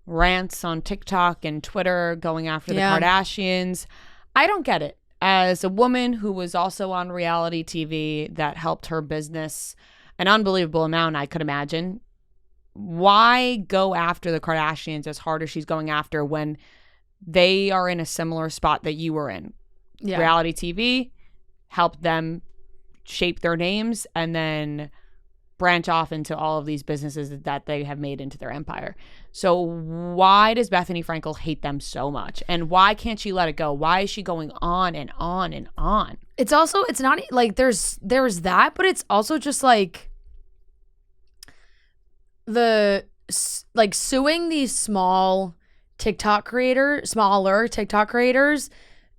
rants on TikTok and Twitter going after the Kardashians. I don't get it. As a woman who was also on reality TV that helped her business an unbelievable amount, I could imagine, why go after the Kardashians as hard as she's going after when they are in a similar spot that you were in? Yeah. Reality TV helped them shape their names and then branch off into all of these businesses that they have made into their empire. So why does Bethenny Frankel hate them so much? And why can't she let it go? Why is she going on and on and on? It's also, it's not like there's that, but it's also just like suing these smaller TikTok creators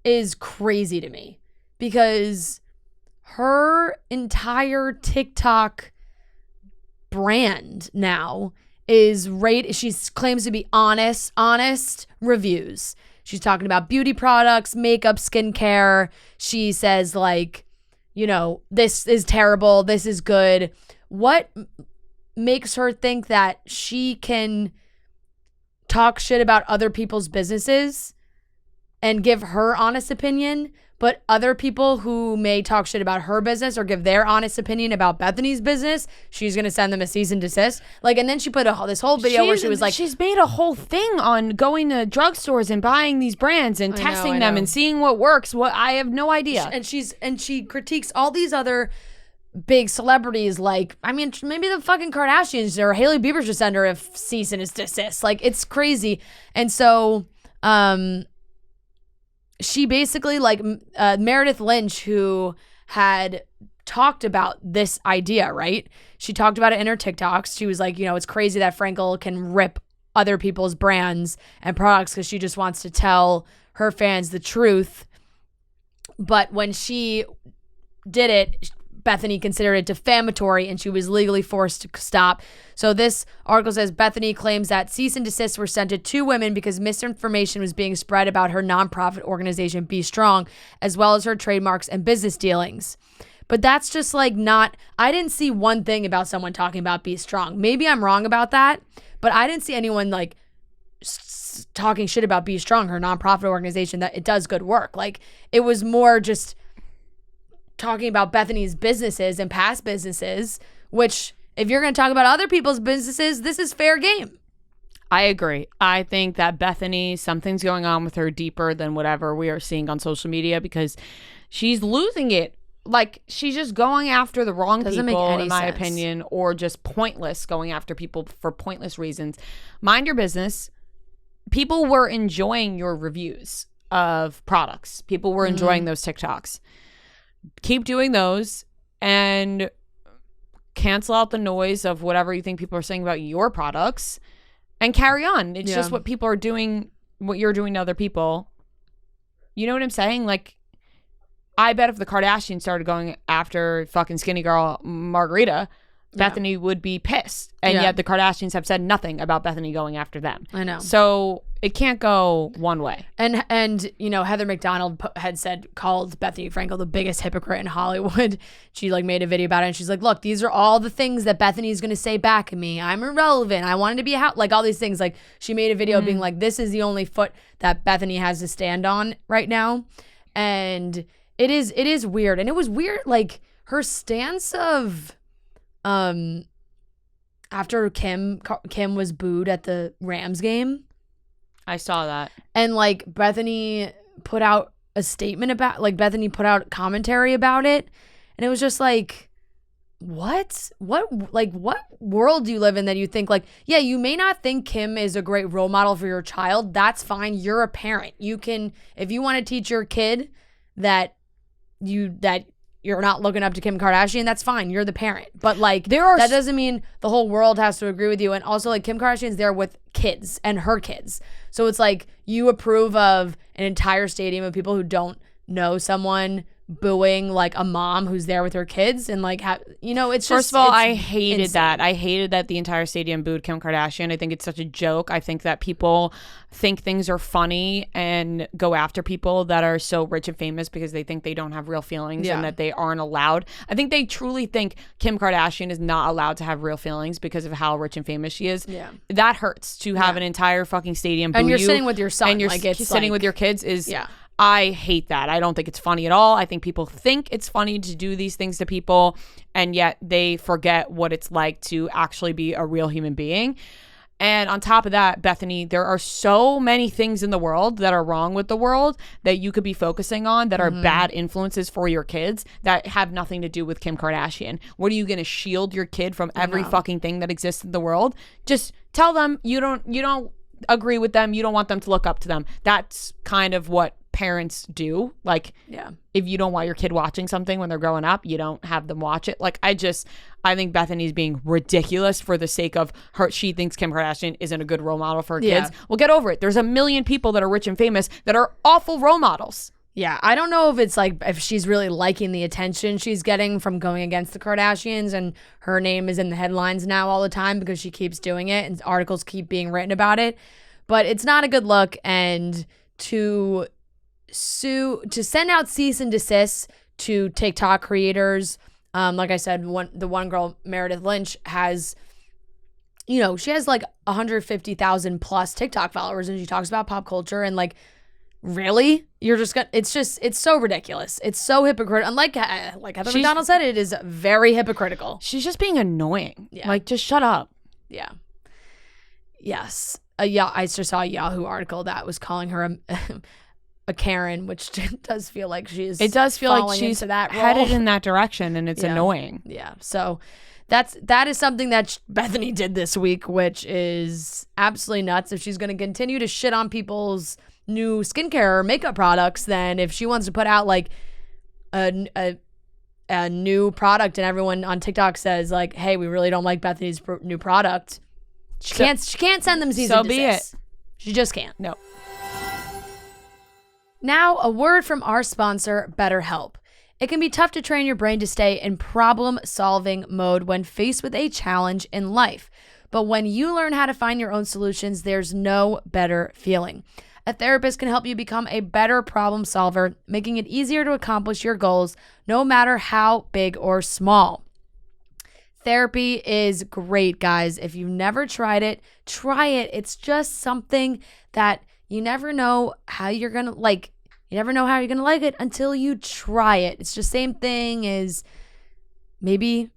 is crazy to me, because her entire TikTok brand now is she claims to be honest reviews. She's talking about beauty products, makeup, skincare. She says like, this is terrible, this is good. What makes her think that she can talk shit about other people's businesses and give her honest opinion, but other people who may talk shit about her business or give their honest opinion about Bethenny's business, she's going to send them a cease and desist? Like, and then she put this whole video where she was like... She's made a whole thing on going to drugstores and buying these brands and testing them and seeing what works. I have no idea. And she critiques all these other big celebrities, like, I mean, maybe the fucking Kardashians or Hailey Bieber should send her a cease and desist. Like, it's crazy. And so... she basically, like, Meredith Lynch, who had talked about this idea, right? She talked about it in her TikToks. She was like, it's crazy that Frankel can rip other people's brands and products because she just wants to tell her fans the truth. But when she did it, Bethenny considered it defamatory and she was legally forced to stop. So this article says Bethenny claims that cease and desist were sent to 2 women because misinformation was being spread about her nonprofit organization Be Strong, as well as her trademarks and business dealings. But that's just like I didn't see one thing about someone talking about Be Strong. Maybe I'm wrong about that, but I didn't see anyone like talking shit about Be Strong, her nonprofit organization, that it does good work. Like, it was more just talking about Bethenny's businesses and past businesses, which if you're going to talk about other people's businesses, this is fair game. I agree. I think that Bethenny, something's going on with her deeper than whatever we are seeing on social media, because she's losing it. Like, she's just going after the wrong people, in my opinion, or just pointless, going after people for pointless reasons. Mind your business. People were enjoying your reviews of products. People were enjoying those TikToks. Keep doing those and cancel out the noise of whatever you think people are saying about your products and carry on. It's just what people are doing, what you're doing to other people. You know what I'm saying? Like, I bet if the Kardashians started going after fucking skinny girl Margarita, Bethenny would be pissed. And yet the Kardashians have said nothing about Bethenny going after them. I know. So it can't go one way. And Heather McDonald called Bethenny Frankel the biggest hypocrite in Hollywood. She like made a video about it and she's like, look, these are all the things that Bethenny's going to say back at me. I'm irrelevant. I wanted to be like all these things. Like, she made a video being like, this is the only foot that Bethenny has to stand on right now. And it is weird. And it was weird, like, her stance of after Kim was booed at the Rams game. I saw that. And like Bethenny put out a statement about, like, Bethenny put out commentary about it. And it was just like, what world do you live in that you think, like, yeah, you may not think Kim is a great role model for your child. That's fine. You're a parent. You can, if you want to teach your kid that you're not looking up to Kim Kardashian, that's fine. You're the parent. But like, that doesn't mean the whole world has to agree with you. And also, like, Kim Kardashian's there with kids and her kids. So it's like, you approve of an entire stadium of people who don't know someone booing like a mom who's there with her kids and like it's First just of all, it's I hated insane. that. I hated that the entire stadium booed Kim Kardashian. I think it's such a joke. I think that people think things are funny and go after people that are so rich and famous because they think they don't have real feelings and that they aren't allowed. I think they truly think Kim Kardashian is not allowed to have real feelings because of how rich and famous she is. Yeah. That hurts to have an entire fucking stadium boo And you're you, sitting with your son, and you're like, it's sitting like- with your kids is Yeah. I hate that. I don't think it's funny at all. I think people think it's funny to do these things to people, and yet they forget what it's like to actually be a real human being. And on top of that, Bethenny, there are so many things in the world that are wrong with the world that you could be focusing on that are bad influences for your kids that have nothing to do with Kim Kardashian. What are you going to shield your kid from every fucking thing that exists in the world? Just tell them you don't agree with them. You don't want them to look up to them. That's kind of what parents do. Like, if you don't want your kid watching something when they're growing up, you don't have them watch it. Like, I think Bethenny's being ridiculous for the sake of her. She thinks Kim Kardashian isn't a good role model for her kids. Well, get over it. There's a million people that are rich and famous that are awful role models. Yeah, I don't know if it's like if she's really liking the attention she's getting from going against the Kardashians, and her name is in the headlines now all the time because she keeps doing it and articles keep being written about it. But it's not a good look, and to send out cease and desist to TikTok creators, like I said, the one girl, Meredith Lynch, has, she has like 150,000 plus TikTok followers, and she talks about pop culture, and like, really? You're just gonna, it's so ridiculous. It's so hypocritical. And like Heather McDonald said, it is very hypocritical. She's just being annoying. Yeah. Like, just shut up. Yeah. Yes. I just saw a Yahoo article that was calling her a Karen, which does feel like she's. It does feel like falling she's into that role. headed in that direction, and it's annoying. Yeah. So that is something that Bethenny did this week, which is absolutely nuts. If she's going to continue to shit on people's new skincare or makeup products, then if she wants to put out like a new product and everyone on TikTok says like, hey, we really don't like Bethany's new product, she can't send them cease and desist. She just can't. No. Now, a word from our sponsor, BetterHelp. It can be tough to train your brain to stay in problem-solving mode when faced with a challenge in life. But when you learn how to find your own solutions, there's no better feeling. A therapist can help you become a better problem solver, making it easier to accomplish your goals, no matter how big or small. Therapy is great, guys. If you've never tried it, try it. It's just something that you never know how you're going to like. You never know how you're going to like it until you try it. It's the same thing as maybe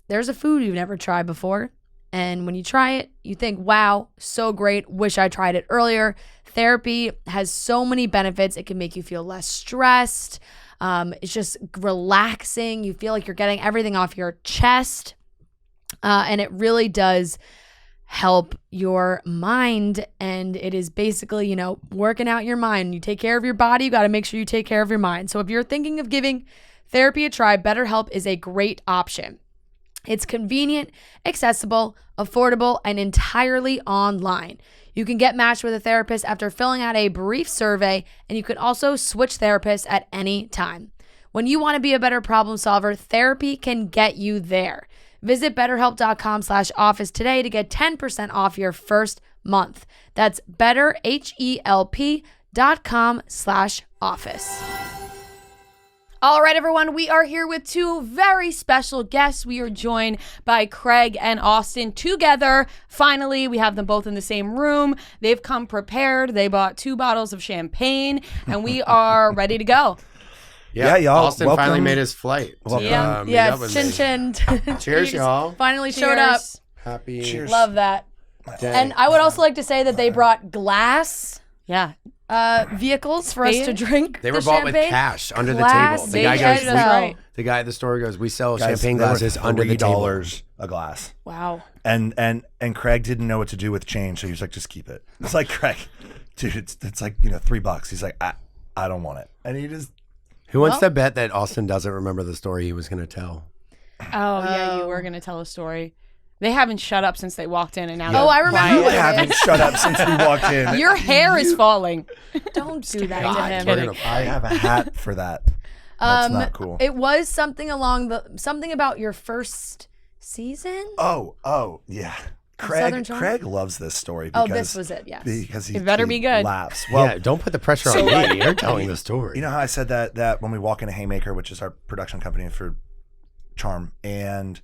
there's a food you've never tried before. And when you try it, you think, wow, so great. Wish I tried it earlier. Therapy has so many benefits. It can make you feel less stressed. It's just relaxing. You feel like you're getting everything off your chest. And it really does help your mind. And it is basically, working out your mind. You take care of your body. You got to make sure you take care of your mind. So if you're thinking of giving therapy a try, BetterHelp is a great option. It's convenient, accessible, affordable, and entirely online. You can get matched with a therapist after filling out a brief survey, and you can also switch therapists at any time. When you want to be a better problem solver, therapy can get you there. Visit betterhelp.com/office today to get 10% off your first month. That's betterhelp.com/office. All right, everyone, we are here with two very special guests. We are joined by Craig and Austen together. Finally, we have them both in the same room. They've come prepared. They bought 2 bottles of champagne, and we are ready to go. Yeah, y'all. Austen welcome. finally made his flight. Welcome. Meet up with chin me. chin. Cheers, y'all. Finally showed up. Cheers. Happy Cheers. Love that. day. And I would also like to say that they brought glass Yeah. vehicles for us to drink. They the were bought with champagne. cash under the Glass, table. they The guy did, goes, that's right. the guy at the store goes, we sell Guys, champagne they were glasses under the table. $3 a glass. Wow. And Craig didn't know what to do with change, so he was like, just keep it. It's like, Craig, dude, it's like, $3. He's like, I don't want it. And he just... Who wants to bet that Austen doesn't remember the story he was going to tell? Oh, yeah, you were going to tell a story. They haven't shut up since they walked in, and now Oh, I remember You what it haven't is. shut up since we walked in. your hair is falling. Don't do that God, to him. we're gonna I have a hat for that. That's not cool. It was something about your first season. Oh, yeah. Southern Charm? Craig loves this story. Oh, Because, this was it. Yes. Because he It better be good. laughs. Well, yeah, don't put the pressure on me. You're telling the story. you know how I said that when we walk into Haymaker, which is our production company for Charm, and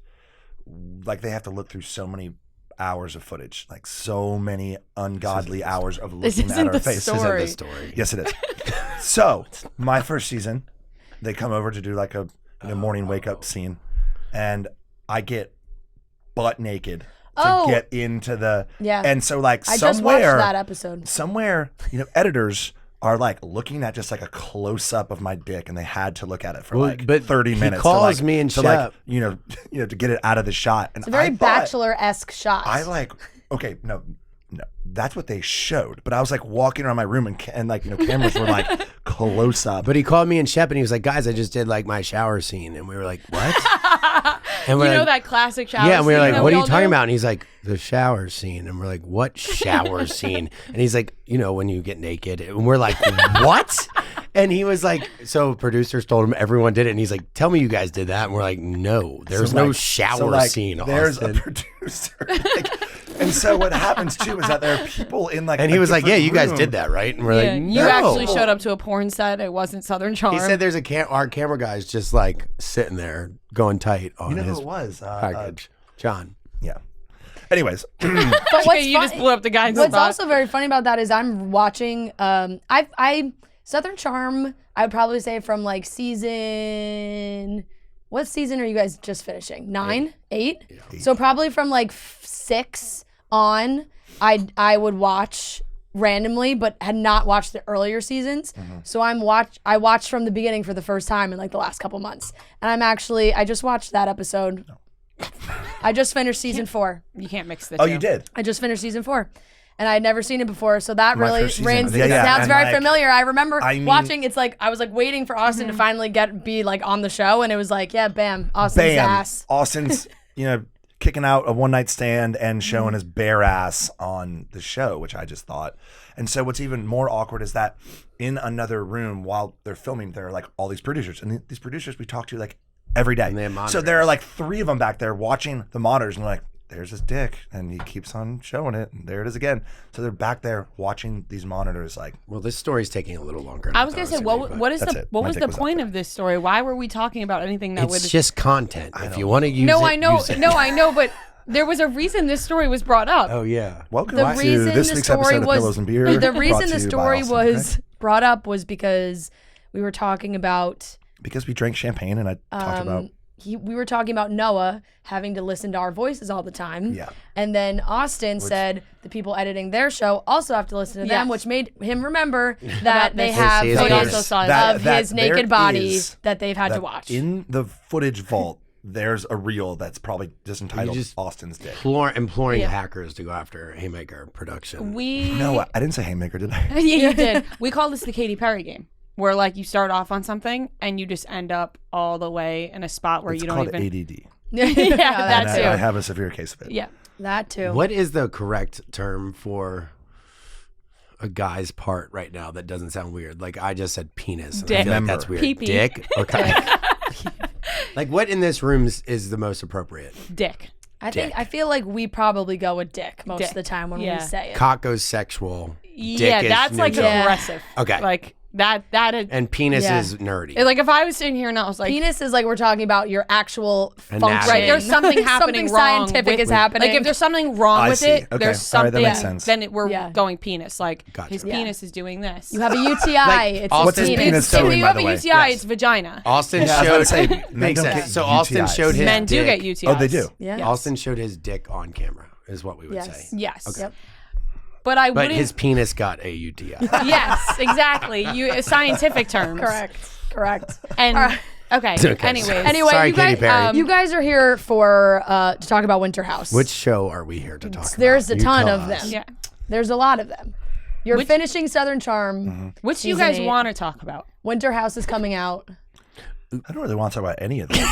like they have to look through so many hours of footage, like so many ungodly hours of This looking at isn't our the faces. story. the story. Yes, it is. So my first season, they come over to do like a morning wake up scene, and I get butt naked to get into the and so like I just watched somewhere that episode. editors are like looking at just like a close up of my dick, and they had to look at it for Well, like but 30 he minutes. calls to like, me and to like Shep. to get it out of the shot. And It's a very I thought- Bachelor-esque shot. I like okay no. That's what they showed, but I was like walking around my room and like cameras were like close up. But he called me and Shep, and he was like, "Guys, I just did like my shower scene," and we were like, "What?" And You we're know like, that classic shower yeah, and we were scene like, that "What we are you all talking know? about?" And he's like, "The shower scene," and we're like, "What shower scene?" And he's like, when you get naked," and we're like, "What?" And he was like, so producers told him everyone did it, and he's like, "Tell me you guys did that," and we're like, "No, there's So, no like- shower so, like, scene." There's Austin. a producer, and so what happens too is that there are people in like. And a he was like, "Yeah, different you guys room. did that, right?" And we're Yeah, like, you "No." actually showed up to a porn set. It wasn't Southern Charm. He said there's our camera guy's just like sitting there going tight on You know his who it was? package. John. Yeah. Anyways, But Okay, you just blew up the guy's What's spot. also very funny about that is I'm watching. I Southern Charm. I would probably say from like season. What season are you guys just finishing? 9, 8? So probably from like 6 on, I would watch randomly, but had not watched the earlier seasons. So I watched from the beginning for the first time in like the last couple months, and I just watched that episode. I just finished season 4. You can't mix the oh, two. you did. I just finished season 4. And I had never seen it before, so that My really first season. sounds and, very like, familiar. I remember I mean- watching. It's like I was like waiting for Austin to finally be like on the show, and it was like, yeah, bam, Austin's Bam. ass. Austin's kicking out a one night stand and showing his bare ass on the show, which I just thought. And so what's even more awkward is that in another room while they're filming, there are like all these producers, and these producers we talk to like every day. And they have So there are monitors. like 3 of them back there watching the monitors, and they're like, there's his dick, and he keeps on showing it, and there it is again. So they're back there watching these monitors, like, Well, this story's taking a little longer. than I was gonna say, what is That's the it. what My was dick the was up point there. of this story? Why were we talking about anything that It's would? just content. If you want to use it, I know, use it. no, I know, but there was a reason this story was brought up. Oh yeah. welcome The to reason this the week's story episode of was Pillows and Beer. the brought reason to the you by story Austen was Craig. brought up was because we were talking about Because we drank champagne, and I talked about we were talking about Noah having to listen to our voices all the time. Yeah. And then Austin said the people editing their show also have to listen to them, Yes. which made him remember that they this. have He is He footage also saw That- of that his there naked body is- that they've had to that watch. in the footage vault. There's a reel that's probably just entitled just- Austin's Dick. Imploring Yeah. hackers to go after Haymaker production. We No, I didn't say Haymaker, did I? yeah, you did. We call this the Katy Perry game, where like you start off on something and you just end up all the way in a spot where It's you don't called even. ADD. Yeah, And that too. I have a severe case of it. Yeah. That too. What is the correct term for a guy's part right now that doesn't sound weird? Like I just said penis. And I Dick. feel like that's weird. Pee-pee. Dick? Okay. Like what in this room is the most appropriate? Dick. I feel like we probably go with dick most Dick. of the time when Yeah. we say it. Cock goes sexual. Yeah, Dick is that's like neutral. aggressive. Okay. Like that. And penis Yeah. is nerdy. Like if I was sitting here and I was like, Penis is like we're talking about your actual Anatomy. function. right, there's something happening Something wrong. scientific with, is happening. Like if there's something wrong I with see. it, Okay. there's All right, that something. makes sense. Then we're Yeah. going penis. Like Gotcha. his Yeah. penis is doing this. You have a UTI. Like, it's What's a his penis. penis If doing, you by have the a way? UTI, Yes. it's vagina. Austin Yeah, I was about to showed say, men makes don't sense. get So Austin UTIs. showed his Men do dick. get UTIs. Oh, they do? Yeah. Austin showed his dick on camera, is what we would Yes. say. Yes. Yep. But I But wouldn't. his penis got a UTI. Yes, exactly. Scientific terms. Correct. And All right. okay. Okay. Anyways. Anyway, Sorry, you guys, Katy Perry. you guys are here for to talk about Winter House. Which show are we here to talk about? There's a You ton tell of us. them. Yeah. There's a lot of them. You're finishing Southern Charm. Which do you Season guys 8. want to talk about? Winter House is coming out. I don't really want to talk about any of them.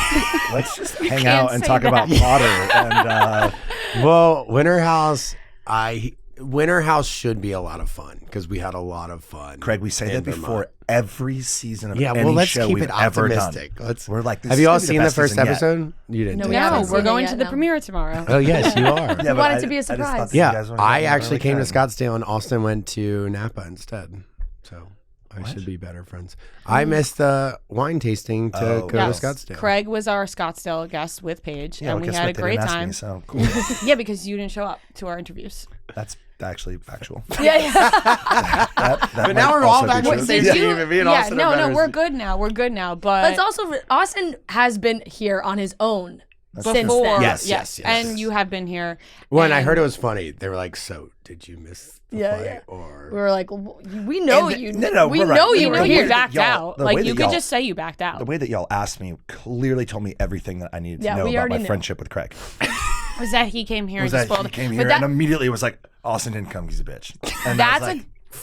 Let's just hang can't out and say talk about that. Potter. And Well, Winter House, I Winter House should be a lot of fun because we had a lot of fun. Craig, we say in that before Vermont. every season of Yeah, any well, let's show keep we've it ever done. optimistic. We're like, this Have is you all gonna be seen the best first season yet. episode? You didn't. No, do we it. haven't No, seen we're it going yet, to the no. premiere tomorrow. Oh yes, you are. Yeah, We but want it I- to be a I just thought surprise. that you Yeah, guys wanted I to- actually came to really Scottsdale and Austin went to Napa instead. So I should be better friends. I missed the wine tasting to Oh, go Yes. to Scottsdale. Craig was our Scottsdale guest with Paige, Yeah, and well, we guess had what? a They great didn't ask time. Me, so cool. Yeah, because you didn't show up to our interviews. That's actually factual. Yeah. That But now might we're all also be back on true. the same Yeah. team. And me and Yeah, Austin no, are no, better. we're good now. We're good now. But But it's also Austin has been here on his own since before, then. Yes, yes, yes, and yes. you have been here. When I and- heard it was funny, they were like, "So, did you miss the Yeah, fight?" yeah. Or We were like, we know And you. no, we we're right. know The you you were know way you here. that backed y'all- out. the Like way you that could y'all- just say you backed out. The way that y'all asked me clearly told me everything that I needed to Yeah, know we about already my knew. friendship with Craig. Was that he came here Was and just that spoiled he it? came But here that- and immediately was like, Austin didn't come, he's a bitch. And I was that's like,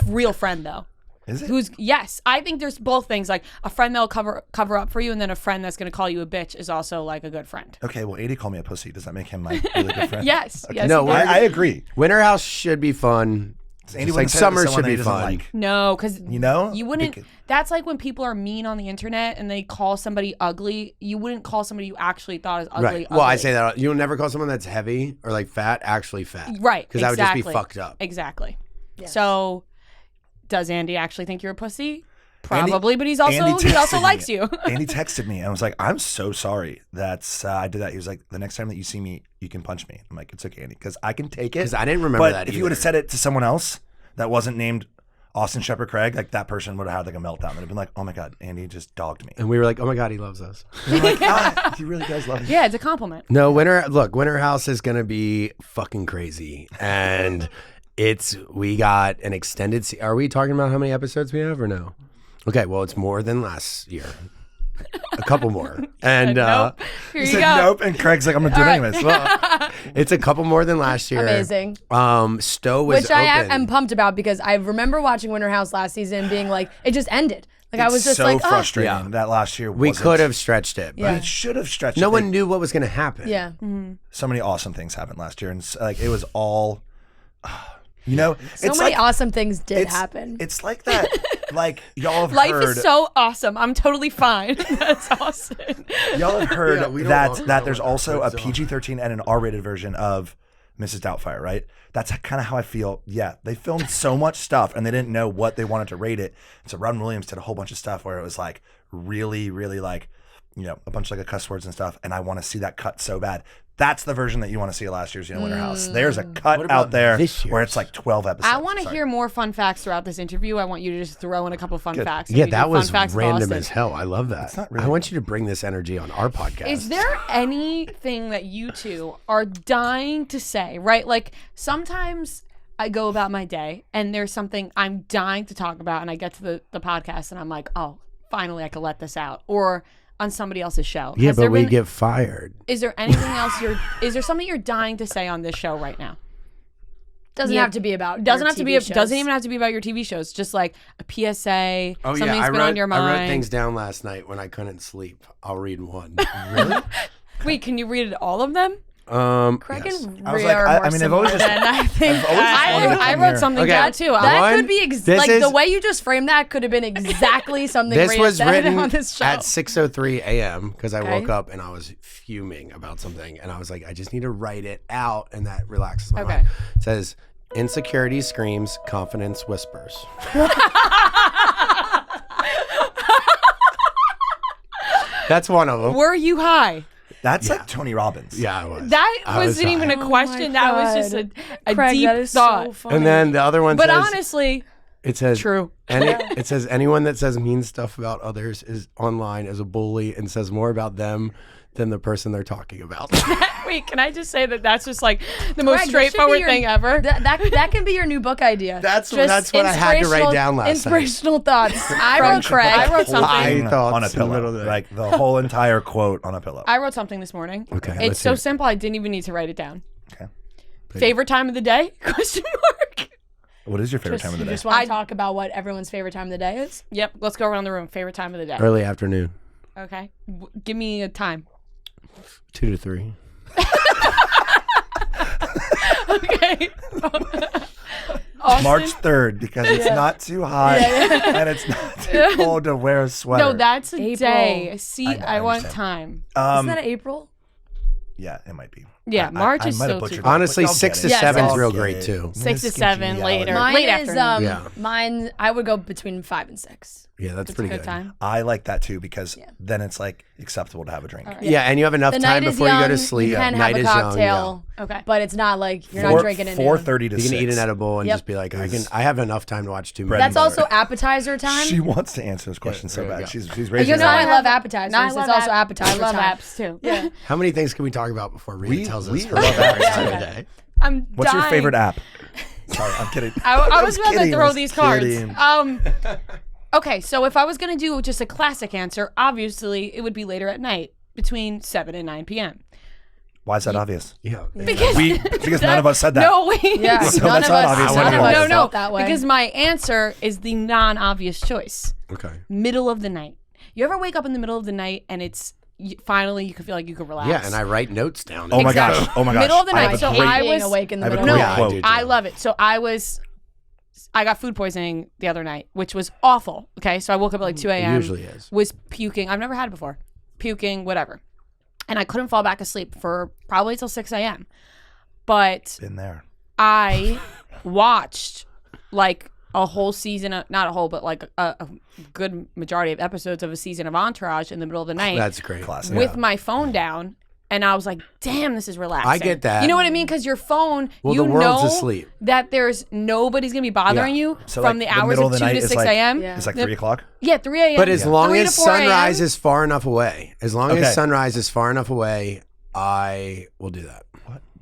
a real friend though. is it? Who's yes, I think there's both things. Like a friend that'll cover up for you, and then a friend that's gonna call you a bitch is also like a good friend. Okay, well, 80 called me a pussy. Does that make him my really good friend? Yes, yes. No, he did. I agree. Winter House should be fun. Andy Just wouldn't like say that to summer someone should that be he doesn't fun. like. No, because You know? you wouldn't. Because- That's like when people are mean on the internet and they call somebody ugly. You wouldn't call somebody you actually thought is ugly. Right. Well, I ugly. say that you'll never call someone that's heavy or like fat actually fat. Right. Because that would just be exactly. fucked up. Exactly. Yes. So, does Andy actually think you're a pussy? Andy- Probably, but he also texted likes me. you. Andy texted me and was like, I'm so sorry that I did that. He was like, the next time that you see me, you can punch me. I'm like, it's okay, Andy, because I can take it. Because I didn't remember But that if either. you would have said it to someone else that wasn't named Austin Shepherd Craig, like that person would have had like a meltdown. They'd have been like, oh my God, Andy just dogged me. And we were like, oh my God, he loves us. And I'm like, ah, he really does love me. Yeah, it's a compliment. No, Winter House is going to be fucking crazy. And we got an extended, are we talking about how many episodes we have or no? Okay, well, it's more than last year. A couple more. And Nope. Here He you said go. nope, and Craig's like, I'm gonna do it anyways. well, it's a couple more than last year. Amazing. Stowe was Which I open. am pumped about because I remember watching Winter House last season and being like, it just ended. Like I was just so like, frustrating Yeah. that last year. We wasn't- could have stretched it. But Yeah. It should have stretched. no it. one knew what was going to happen. yeah. So many awesome things happened last year, and like it was all, you know, So it's many like, awesome things did it's- happen. It's like that. Like y'all have Life heard. is so awesome. I'm totally fine. That's awesome. Y'all have heard Yeah, we don't that all know that there's what our also a friends are. PG-13 and an R-rated version of Mrs. Doubtfire, right? That's kind of how I feel. Yeah, they filmed so much stuff and they didn't know what they wanted to rate it. So Robin Williams did a whole bunch of stuff where it was like really, really like, you know, a bunch of like cuss words and stuff. And I want to see that cut so bad. That's the version that you want to see of last year's Winter House. There's a cut What out about there this where year's? it's like 12 episodes. I want to Sorry. hear more fun facts throughout this interview. I want you to just throw in a couple fun facts. Yeah, Maybe that do was fun facts of random Austin. as hell. I love that. not really I want you to bring this energy on our podcast. Is there anything that you two are dying to say, right? Like sometimes I go about my day and there's something I'm dying to talk about and I get to the podcast and I'm like, oh, finally I can let this out. Or on somebody else's show. Yeah, Has but there we been- get fired. Is there anything else is there something you're dying to say on this show right now? Doesn't Yeah. have to be about. Doesn't our have to TV be. shows. Doesn't even have to be about your TV shows. Just like a PSA. Oh something's yeah, been on your mind. I wrote things down last night when I couldn't sleep. I'll read one. Really? Wait, can you read all of them? Craig yes. and I was Rhea like, are I more mean, I've always similar just- than I think. I've always just wanted to I come wrote here. something Okay. down too. That One, could be this like is- the way you just framed that could have been exactly something This Rhea was said written on this show. at 6:03 a.m. because I Okay. woke up and I was fuming about something, and I was like, I just need to write it out, and that relaxes my Okay. mind. It says, "Insecurity screams, confidence whispers." That's one of them. Were you high? That's like Tony Robbins. Yeah, I was. That I was wasn't even high. a question. That was just a Craig, deep that is thought. So funny. And then the other one But says, honestly, it says, true. It says anyone that says mean stuff about others is online as a bully and says more about them than the person they're talking about. Wait, can I just say that that's just like the most Craig, that should be straightforward your- thing ever? that can be your new book idea. That's Just what I had to write inspirational- down last night. Inspirational thoughts. I wrote wrote Craig. I wrote something. I thoughts on a in the middle of pillow, the day. like the whole entire quote on a pillow. I wrote something this morning. Okay, It's let's so hear it. simple. I didn't even need to write it down. Okay. Favorite time of the day? Question mark. What is your favorite time of the You day? just want I- to talk about what everyone's favorite time of the day is? Yep. Let's go around the room. Favorite time of the day. Early afternoon, Okay. Give me a time. 2 to 3. Okay. March 3rd, because it's not too hot and it's not too cold to wear a sweater. No, that's a April. day. See, I I want understand. time. Isn't that April? Yeah, it might be. Yeah, March is might have still butchered too that, Honestly, but y'all 6 get to it. 7 is Y'all real get great it. too. 6 to Miss 7 Congeniality. later. Mine Late is afternoon. mine. I would go between 5 and 6. Yeah, that's It's a pretty good good. time. I like that too, because then it's like acceptable to have a drink. Yeah, and you have enough The time night is before young. you go to sleep. You can Night have a is young, cocktail, Okay. but it's not like you're not drinking it. 4:30 to You 6. can eat an edible and Yep. just be like, I have enough time to watch 2 Bread minutes. That's also appetizer time. She wants to answer this question so there you bad. go. She's raising You know her I hand. love appetizers. No, I it's love also app- appetizer I love time. apps too. Yeah. How many things can we talk about before Rita tells us we her love favorite apps. time of day? I'm What's your dying. favorite app? Sorry, I'm kidding. I was about to kidding, throw was these cards. kidding. Okay, so if I was going to do just a classic answer, obviously it would be later at night between 7 and 9 p.m. Why is that obvious? Yeah. Because none of us said that. No, wait. Yeah, So none that's of not us. obvious None of anymore. us No, no, felt that way. because my answer is the non-obvious choice. Okay. Middle of the night. You ever wake up in the middle of the night and finally you can feel like you can relax? Yeah, and I write notes down. Oh my Exactly. gosh. Oh my gosh. Middle of the I night. have a So great- I being was awake in the I have a middle. great No, quote. I do. I love it. So I got food poisoning the other night, which was awful. Okay, so I woke up at like 2 a.m. usually is. Was puking. I've never had it before. Puking, whatever. And I couldn't fall back asleep for probably till 6 a.m. But Been there. I watched like a whole season of, not a whole, but like a good majority of episodes of a season of Entourage in the middle of the night That's great. Classic. with my phone down. And I was like, damn, this is relaxing. I get that. You know what I mean? Because your phone, Well, you the world's know asleep. that there's nobody's going to be bothering you So from like, the hours middle of the 2 night to is 6 like, a.m. It's like The- 3 o'clock. Yeah, 3 a.m. But as long 3 to as 4 a.m. sunrise is far enough away, Okay. sunrise is far enough away, I will do that.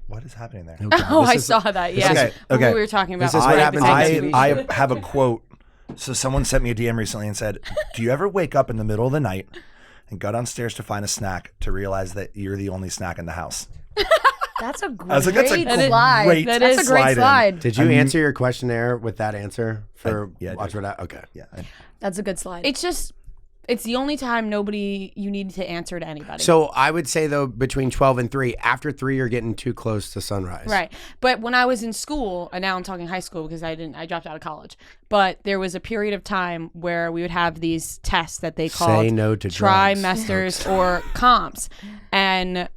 What is happening there? Oh, This I is- saw that. Yeah. Okay, When okay. we were talking about This is what I- happens on I- TV. I have a quote. So someone sent me a DM recently and said, "Do you ever wake up in the middle of the night and go downstairs to find a snack to realize that you're the only snack in the house?" That's a great I was like, "That's a slide. great That That's is a great slide in. slide. Did you I mean- answer your questionnaire with that answer for yeah, I Watch did. What I? Okay. Yeah. That's a good slide. It's the only time you need to answer to anybody. So I would say though between 12 and 3. After 3, you're getting too close to sunrise. Right. But when I was in school, and now I'm talking high school because I dropped out of college. But there was a period of time where we would have these tests that they called Say no to drugs, trimesters or comps. And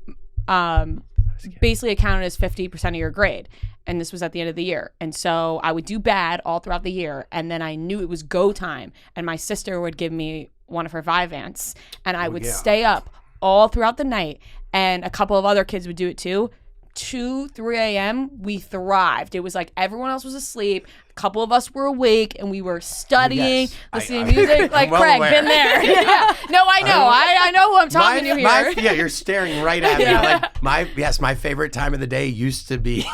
basically it counted as 50% of your grade. And this was at the end of the year. And so I would do bad all throughout the year. And then I knew it was go time. And my sister would give me one of her Vyvanse. And I would stay up all throughout the night. And a couple of other kids would do it too. 2, 3 a.m., we thrived. It was like everyone else was asleep. A couple of us were awake and we were studying, Yes. listening to music. Like, well Craig, aware. been there. Yeah. No, I know. I know who I'm talking to here. Yeah, you're staring right at me. Like my favorite time of the day used to be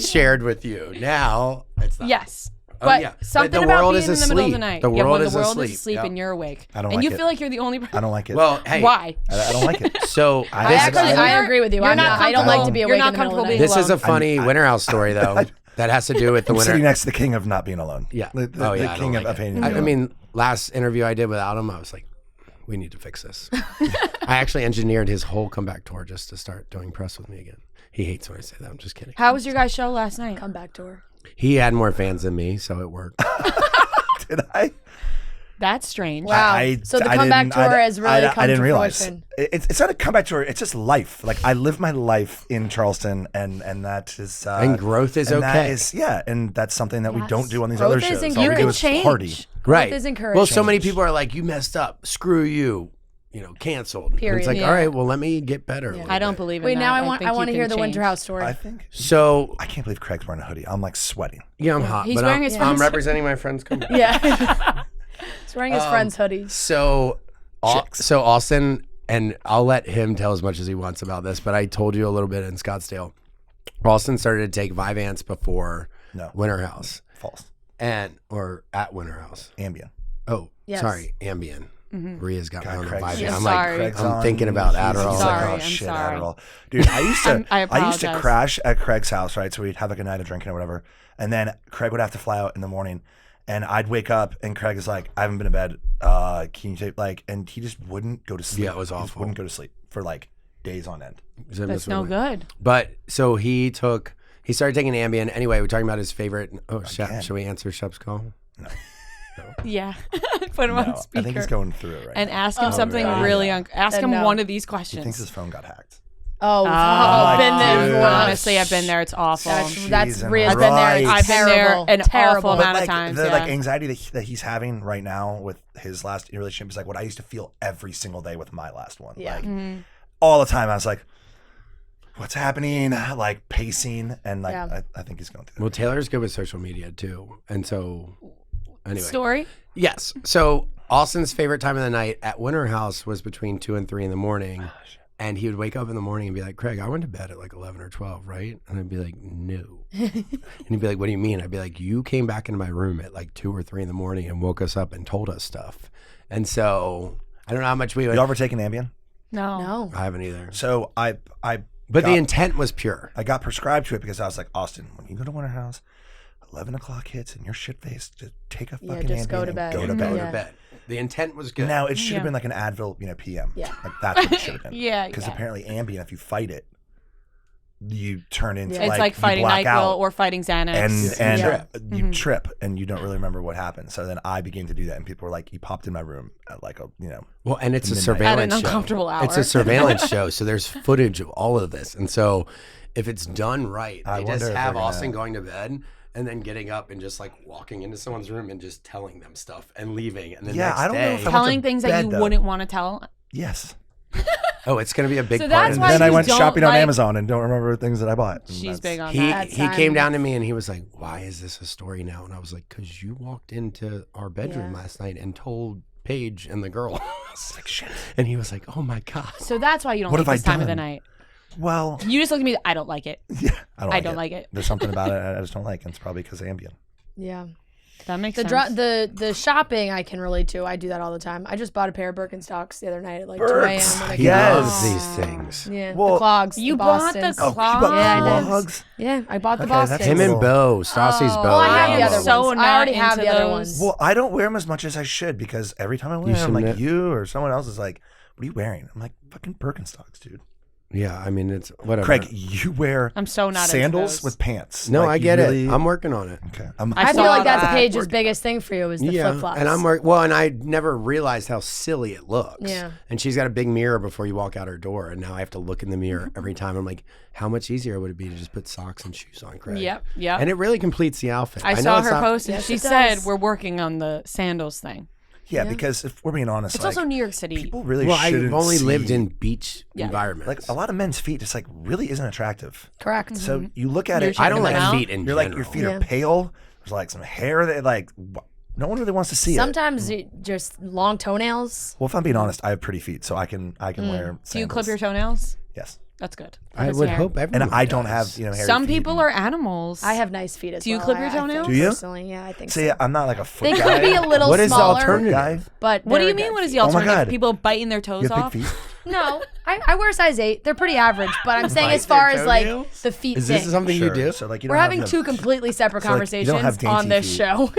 shared with you. Now it's not. Yes. Oh, But yeah. But something the about world being is in the middle of the asleep. night. The Yeah, world when is the world asleep. is asleep Yeah. and you're awake. I don't and like you it. feel like you're the only person. I don't like it. Well, hey. Why? I don't like it. So I this, actually- I agree with you. You're I'm not I don't like to comfortable- be you're awake not in the middle of comfortable the being night. this is a alone. funny Winter House story though. That has to do with the I'm winter. sitting next to the king of not being alone. Yeah. The I don't king of like it. hating I alone. mean, last interview I did without him, I was like, we need to fix this. I actually engineered his whole comeback tour just to start doing press with me again. He hates when I say that. I'm just kidding. How was your guys' show last night? Come back to her. He had more fans than me, so it worked. Did I? That's strange. Wow. So the comeback didn't- tour has really come I didn't to realize. fruition. It's not a comeback tour. It's just life. Like I live my life in Charleston, and that is And growth is and that okay. is- yeah, and that's something that we Yes. don't do on these Growth other is shows. All we encouraged. do You is can party. change. Right. is encouraged. Well, so many people are like, you messed up. Screw you. Canceled. And Period. it's like, Yeah. all right, well, let me get better. a little I don't bit. believe in Wait, that. now I think want to you hear can the Winter change. House story. I think So, I can't believe Craig's wearing a hoodie. I'm like sweating. yeah, I'm hot. He's but wearing I'm, his I'm friend's- representing my friend's comeback. Yeah. He's wearing his friend's hoodie. So, Chicks. so Austin, and I'll let him tell as much as he wants about this, but I told you a little bit in Scottsdale. Austin started to take Vyvanse before No. Winter House False. or at Winter House. Ambien. Oh, Yes. sorry, Ambien. Ria's got God, me on the Craig's- Vyvanse. Yeah, I'm sorry. like, Craig's I'm on- thinking about he's Adderall. like, Sorry, oh I'm shit, sorry. Adderall. Dude, I used to I I used to apologize. crash at Craig's house, right? So we'd have like a night of drinking or whatever. And then Craig would have to fly out in the morning. And I'd wake up and Craig is like, I haven't been in bed. Can you take and he just wouldn't go to sleep. Yeah, it was He just awful. wouldn't go to sleep for like days on end. So That's no good. But so he took He started taking Ambien. Anyway, we're talking about his favorite. Oh, Again. should we answer Shep's call? Yeah. Put him on No, speaker. I think he's going through it right and now. ask him something really? really ask Then him no. one of these He questions. thinks his phone got hacked. Oh, Oh, been there. dude. before. honestly, I've been there. It's awful. That's Jeez, real. and I've been there. It's right. I've been there terrible. an terrible. awful amount But of times. the yeah. like anxiety that he's having right now with his last relationship is like what I used to feel every single day with my last one. Yeah. Like all the time, I was like, "What's happening?" Like pacing, and like Yeah. I think he's going through. Well, Taylor's good with social media too, and so anyway. Story? Yes. So Austin's favorite time of the night at Winter House was between 2 and 3 in the morning. And he would wake up in the morning and be like, Craig, I went to bed at like 11 or 12, right? And I'd be like, no. And he'd be like, what do you mean? I'd be like, you came back into my room at like 2 or 3 in the morning and woke us up and told us stuff. And so I don't know how much we would. You ever taken Ambien? No. No. I haven't either. So I But got- the intent was pure. I got prescribed to it because I was like, Austin, when you go to Winter House, 11 o'clock hits and you're shit faced, just take a Yeah, fucking just Ambien go to and bed. Go to Mhm. bed. Go Yeah. to bed. The intent was good. Now it should have Yeah. been like an Advil, PM. Yeah. Like that's what it should have been. Yeah, Because yeah. apparently Ambien, if you fight it, you turn into Yeah. It's like you fighting black NyQuil out, or fighting Xanax. and Yeah. you trip and you don't really remember what happened. So then I began to do that, and people were like, "He popped in my room at like a Well, and it's a Midnight. surveillance At an show. uncomfortable hour. It's a surveillance show, so there's footage of all of this. And so if it's done right, I they wonder just if have they're gonna- Austin going to bed and then getting up and just like walking into someone's room and just telling them stuff and leaving. And the Yeah, next I don't know day, if I want Telling to things that bed, you though. wouldn't want to tell. yes. oh, it's going to be a big So part that's of why this. Then I you went don't shopping on like- Amazon and don't remember things that I bought. And She's that's- big on He that. That's came time. down to me and he was like, "Why is this a story now?" And I was like, "Cause you walked into our bedroom Yeah. last night and told Paige and the girl." Like shit. And he was like, "Oh my god." So that's why you don't What like have I this time of the done? night. Well, You just look at me. I don't like it. yeah, I don't like it. There's something about it I just don't like, and it's probably because of Ambien. Yeah. That makes The sense. the shopping I can relate to. I do that all the time. I just bought a pair of Birkenstocks the other night at like 2 a.m. Birks. when I He came Yes. home. loves these things. Yeah, Well, the clogs. you the bought the Bostons. Oh, you bought clogs. Yeah, I did. clogs? Yeah, I bought the Okay, Boston. that's Him Little- and Bo, Stassi's Bo. Well, I have I the am other so ones. not I already have into the other those. ones. Well, I don't wear them as much as I should because every time I wear them, I'm like, shouldn't- you or someone else is like, what are you wearing? I'm like, fucking Birkenstocks, dude. Yeah, I mean it's whatever. Craig, you wear I'm so not into sandals those. with pants. No, Like, I you get really- it. I'm working on it. Okay. I feel saw like that's that. Paige's biggest thing for you is the flip flops. and I'm well, and I never realized how silly it looks. Yeah. And she's got a big mirror before you walk out her door, and now I have to look in the mirror every time. I'm like, how much easier would it be to just put socks and shoes on, Craig? Yep. Yep. And it really completes the outfit. I know saw it's her not- post and Yes, she it said does. we're working on the sandals thing. Yeah, because if we're being honest, It's like, also New York City. people really Well, shouldn't I've only see- lived in beach Yeah. environments. like a lot of men's feet just like really isn't attractive. Correct. So you look at You're it, I don't and like then feet in You're general. like your feet Yeah. are pale. There's like some hair that like no one really wants to see it. Sometimes just long toenails. Well, if I'm being honest, I have pretty feet, so I can wear. Do you clip sandals. your toenails? Yes, That's good. I That's would hair. hope everyone and I don't does. have hairy Some feet people and- are animals. I have nice feet as Do you well. clip your I think toenails? Do you? Personally, yeah, I think See, so. I'm not like a foot They guy. could be a little What is the smaller, alternative? guy. but What do you they're mean? good What is feet. the Oh my alternative? God. People biting their toes You have off? big feet. No, I wear size 8. They're pretty average, but I'm saying as far as like the feet Is thing. this something Sure. you do? So like you We're don't having have two completely separate So, like, you don't have conversations on dainty this feet. show.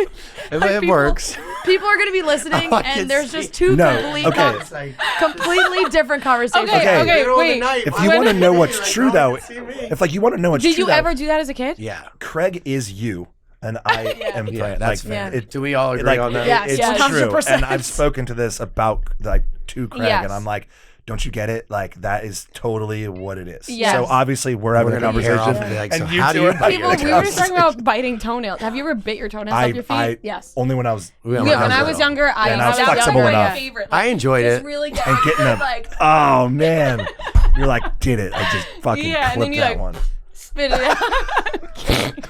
If Like, it people- works. People are going to be listening, I can and there's see. just two No, complete okay. completely different conversations. Okay, Okay. okay, wait. If you want to know what's true, though, if like you want to know what's Did true, you though, ever do that as a kid? Yeah. Craig is you, and I am. Yeah, like, that's fair. It, Do we all agree like, on that? Yes, it's yes. true, 100%. and I've spoken to this about like to Craig, Yes. and I'm like, don't you get it? Like that is totally what it is. Yes. So obviously we're having We're a gonna pair conversation, off and be like, and so you how two do you are bite having People, a we were just talking conversation. about biting toenails. Have you ever bit your toenails off your feet? Yes. only when I was Yeah, Yeah, when I was little. younger, I And I was was flexible younger, enough. my favorite. I enjoyed Just it. really get and getting them. like Oh man, you're like, did it? I just fucking Yeah, and then clipped you, that like, one. spit it out.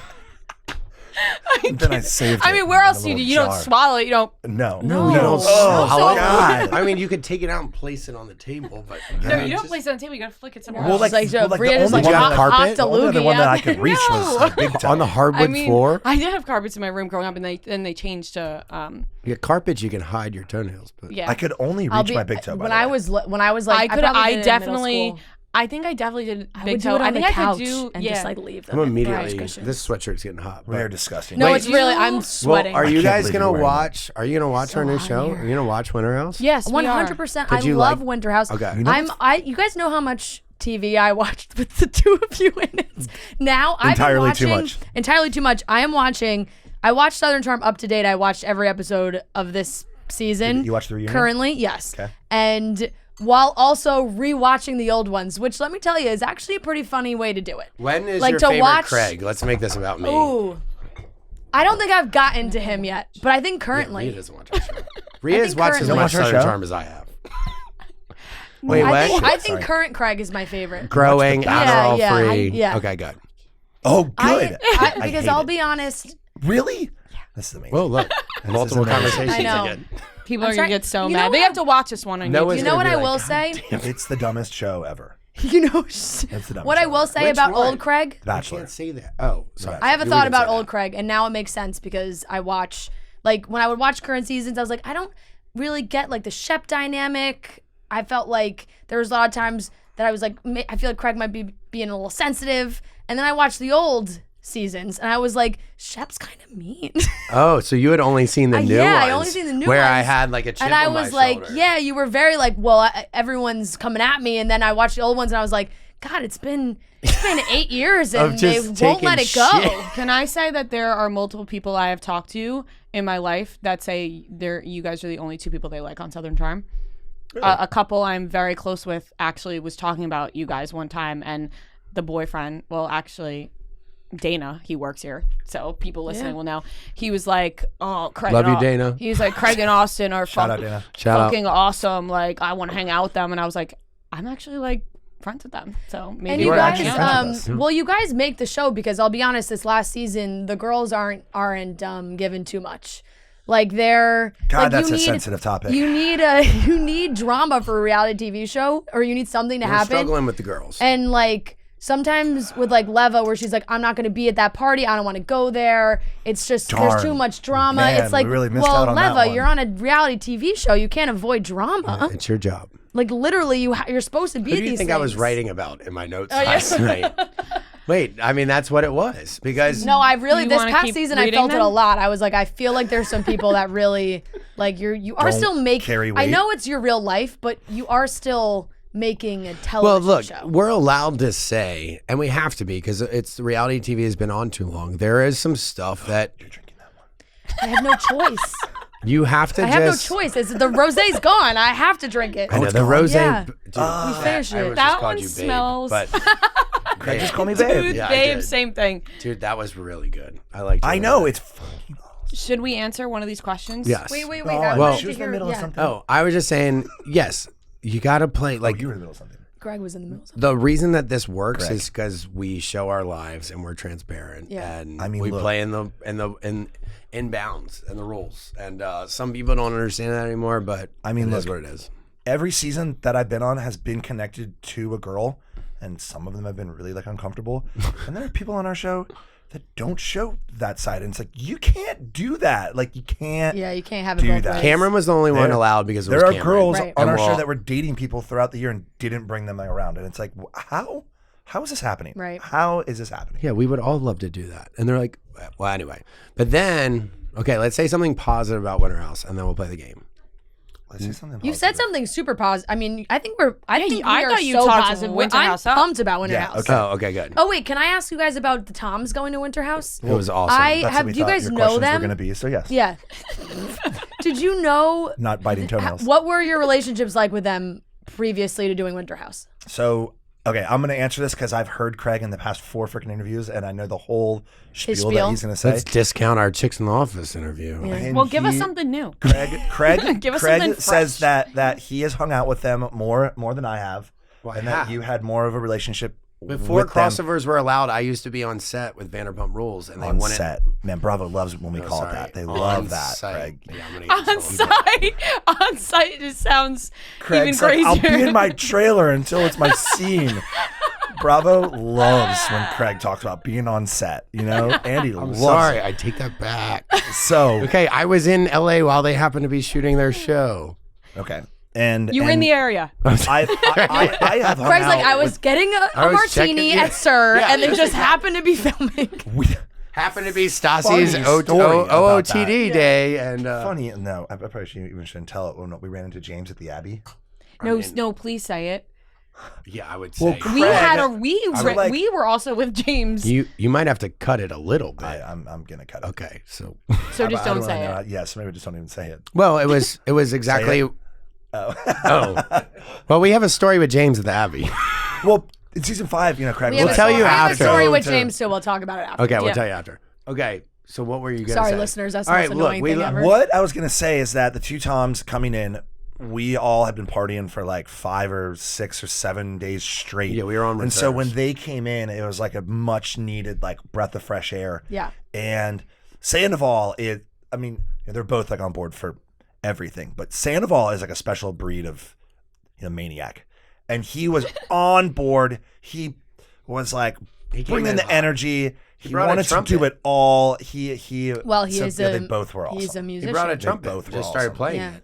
And then I saved it. I mean, where in a else do you do? little You don't jar. swallow it. You don't. No, No, you don't Oh, swallow God. it. I mean, you could take it out and place it on the table, but No, you don't place it on the table. You gotta flick it somewhere Well, else. like, like, well, like Rhea the just, only like, you one got that, carpet? the only other one that I could reach was No. like big toe. on the hardwood I mean, floor. I did have carpets in my room growing up, and they changed to Yeah, carpets you can hide your toenails, but yeah. I could only I'll reach be, my big toe. by when the I way. was when I was like I could. probably I did it in middle definitely. school. I think I definitely did I big would toe. do it on I the think I couch could do. and Yeah. just like leave them. I'm in immediately. cushions. This sweatshirt's getting hot. we are but- disgusting. No, Wait, it's really. you- I'm Well, sweating. are I you can't guys believe gonna you're wearing watch? Are you gonna watch So our new hot show? here. Are you gonna watch Winter House? Yes, we are. 100%. I Could you love like- Winter House. Okay. You know You guys know how much TV I watched with the two of you in it. Now I've been Entirely watching too much. Entirely too much. I watched Southern Charm up to date. I watched every episode of this season. You watched the reunion? Currently, yes. Okay. And while also rewatching the old ones, which let me tell you is actually a pretty funny way to do it. When is Like, your to favorite watch- Craig? Let's make this about me. Ooh. I don't think I've gotten to him yet, but I think currently. Rhea doesn't watch our show. Rhea's watched as currently- much Don't watch our Southern show? Charm as I have. Wait, I what? think Sorry. current Craig is my favorite. Growing, Yeah, Adderall yeah, free. yeah. Okay, good. Oh, good. Because hate I'll it. be honest. Really? Yeah. This is amazing. Well, look, multiple amazing. conversations I know. again. People I'm are trying- gonna get so you know mad. They what? have to watch this one on No YouTube. one's You know gonna what be I like, will "God say? It's the dumbest show ever. You know It's the dumbest what I show will ever. say Which about one? old Craig? I Bachelor. can't say that. Oh, sorry. I have a You thought didn't say about old that. Craig, and now it makes sense because I watch, like, when I would watch current seasons, I was like, I don't really get, like, the Shep dynamic. I felt like there was a lot of times that I was like, I feel like Craig might be being a little sensitive. And then I watched the old seasons, and I was like, Shep's kind of mean. Oh, so you had only seen the new yeah, ones. I only seen the new where I ones. had like a chip And I on was my like, shoulder. yeah, you were very like, well, everyone's coming at me. And then I watched the old ones, and I was like, God, it's been 8 years, and they just won't let it taking go. shit. Can I say that there are multiple people I have talked to in my life that say you guys are the only two people they like on Southern Charm? A couple I'm very close with actually was talking about you guys one time, and the boyfriend, well, actually, Dana, he works here, so people listening will know. He was like, "Oh, Craig, Love and you, Dana. He was like, Craig and Austin are Shout out, Dana. Shout out. fucking awesome. Like, I want to hang out with them." And I was like, "I'm actually like friends with them, so maybe And you were we're guys, actually hanging out." friends with us. well, you guys make the show because I'll be honest, this last season, the girls aren't given too much. Like they're God, like, that's you a need, sensitive topic. You need drama for a reality TV show, or you need something to We're happen. struggling with the girls. And like sometimes with like Leva, where she's like, I'm not going to be at that party. I don't want to go there. It's just there's Darn. too much drama. Man, it's like, we really missed well, out on that Leva, one. you're on a reality TV show. You can't avoid drama. It's your job. Like literally, you're supposed to be Who at do you these think I was things. writing about in my notes yeah. last night? Wait, I mean that's what it was because No, I really You this wanna past keep season I reading felt it them? a lot. I was like, I feel like there's some people that really like you are Don't still making. carry I weight. know it's your real life, but you are still making a well, television look, show. we're allowed to say, and we have to be because it's reality TV has been on too long. There is some stuff that You're drinking that one. I have no choice. you have to I have just. no choice. The rosé's gone. I have to drink it. I know it's the gone? rose. Yeah. Dude, We finished I it. was That just called one you babe, smells- But Craig, just call me babe. Dude, Yeah, I babe, did. same thing. dude, that was really good. I liked it. I a know lot. it's fucking awesome. Should we answer one of these questions? Yes. Wait. Oh, I well- wanted she to was in the hear. middle of Yeah. something. Oh, I was just saying, yes, you got to play like You were in the middle of something. Greg was in the middle. of something. the reason that this works Correct. is because we show our lives and we're transparent. Yeah. And I mean, we look. play in bounds and the rules. And some people don't understand that anymore, but I mean, it is look. what it is. Every season that I've been on has been connected to a girl, and some of them have been really like uncomfortable. And there are people on our show that don't show that side, and it's like you can't do that. Like you can't. Yeah, you can't have it Do both that. ways. Cameron was the only one There- allowed because it There was are Cameron. girls Right. on And our show we'll- that were dating people throughout the year and didn't bring them around, and it's like, how is this happening? Right. How is this happening? Yeah, we would all love to do that. And they're like, well, anyway. But then, okay, let's say something positive about Winter House, and then we'll play the game. Let's say something. You said positive. something super positive. I mean, I think we I are thought you so talked positive. Winter I'm House up. pumped about Winter Yeah, House. okay. Oh, okay, good. Oh wait, can I ask you guys about the Toms going to Winter House? It was awesome. I That's what have. we Do you thought guys your know questions them? Were going to be so yes. Yeah. Did you know Not biting toenails. what were your relationships like with them previously to doing Winter House? So, okay, I'm going to answer this because I've heard Craig in the past 4 freaking interviews, and I know the whole spiel, spiel? that he's going to say. Let's discount our Chicks in the Office interview. And Well, give us he- something new. Craig Give us something says fresh. that he has hung out with them more than I have, Well, I and have. that you had more of a relationship Before with them crossovers were allowed, I used to be on set with Vanderpump Rules, and they on wouldn't. set. Man, Bravo loves it when we Oh, call sorry. it that. They On love that, site. Craig. Yeah, I'm gonna get in On trouble. site, on site, it sounds Craig's even like, crazier. I'll be in my trailer until it's my scene. Bravo loves when Craig talks about being on set. You know, Andy I'm loves sorry, it. I take that back. So Okay, I was in LA while they happened to be shooting their show. okay, and You were in and the area. I have hung Craig's out like, I was with- getting a I was martini checking- yeah. at Sir, Yeah. and they just happened to be filming. we, Happened to be Stassi's Funny story about OOTD that. day, and funny. No, I probably shouldn't even tell it when we ran into James at the Abbey. No, please say it. Yeah, I would Well, say. We had a like- we were also with James. You might have to cut it a little bit. I'm gonna cut it. Okay, so So just don't really say know. it. Yeah, so maybe just don't even say it. well, it was exactly. it? Oh. Oh, well, we have a story with James at the Abbey. Well, in season 5, Craig. We have We'll a tell story- you we have a after. story with To- James, so we'll talk about it after. Okay, we'll Yeah. tell you after. Okay, so what were you gonna Sorry, say? listeners. That's All the right, most look, annoying we thing lo- ever. What I was gonna say is that the 2 Toms coming in, we all had been partying for like 5 or 6 or 7 days straight. Yeah, we were on And so reserves. when they came in, it was like a much needed like breath of fresh air. Yeah. And Sandoval, they're both like on board for everything, but Sandoval is like a special breed of maniac, and he was on board. He was like He came bringing in the hot. energy. He brought a wanted to trumpet. do it all. He Well, he is they a both were awesome. he's a He musician. brought a They trumpet. both were Just started awesome. playing. Yeah. it.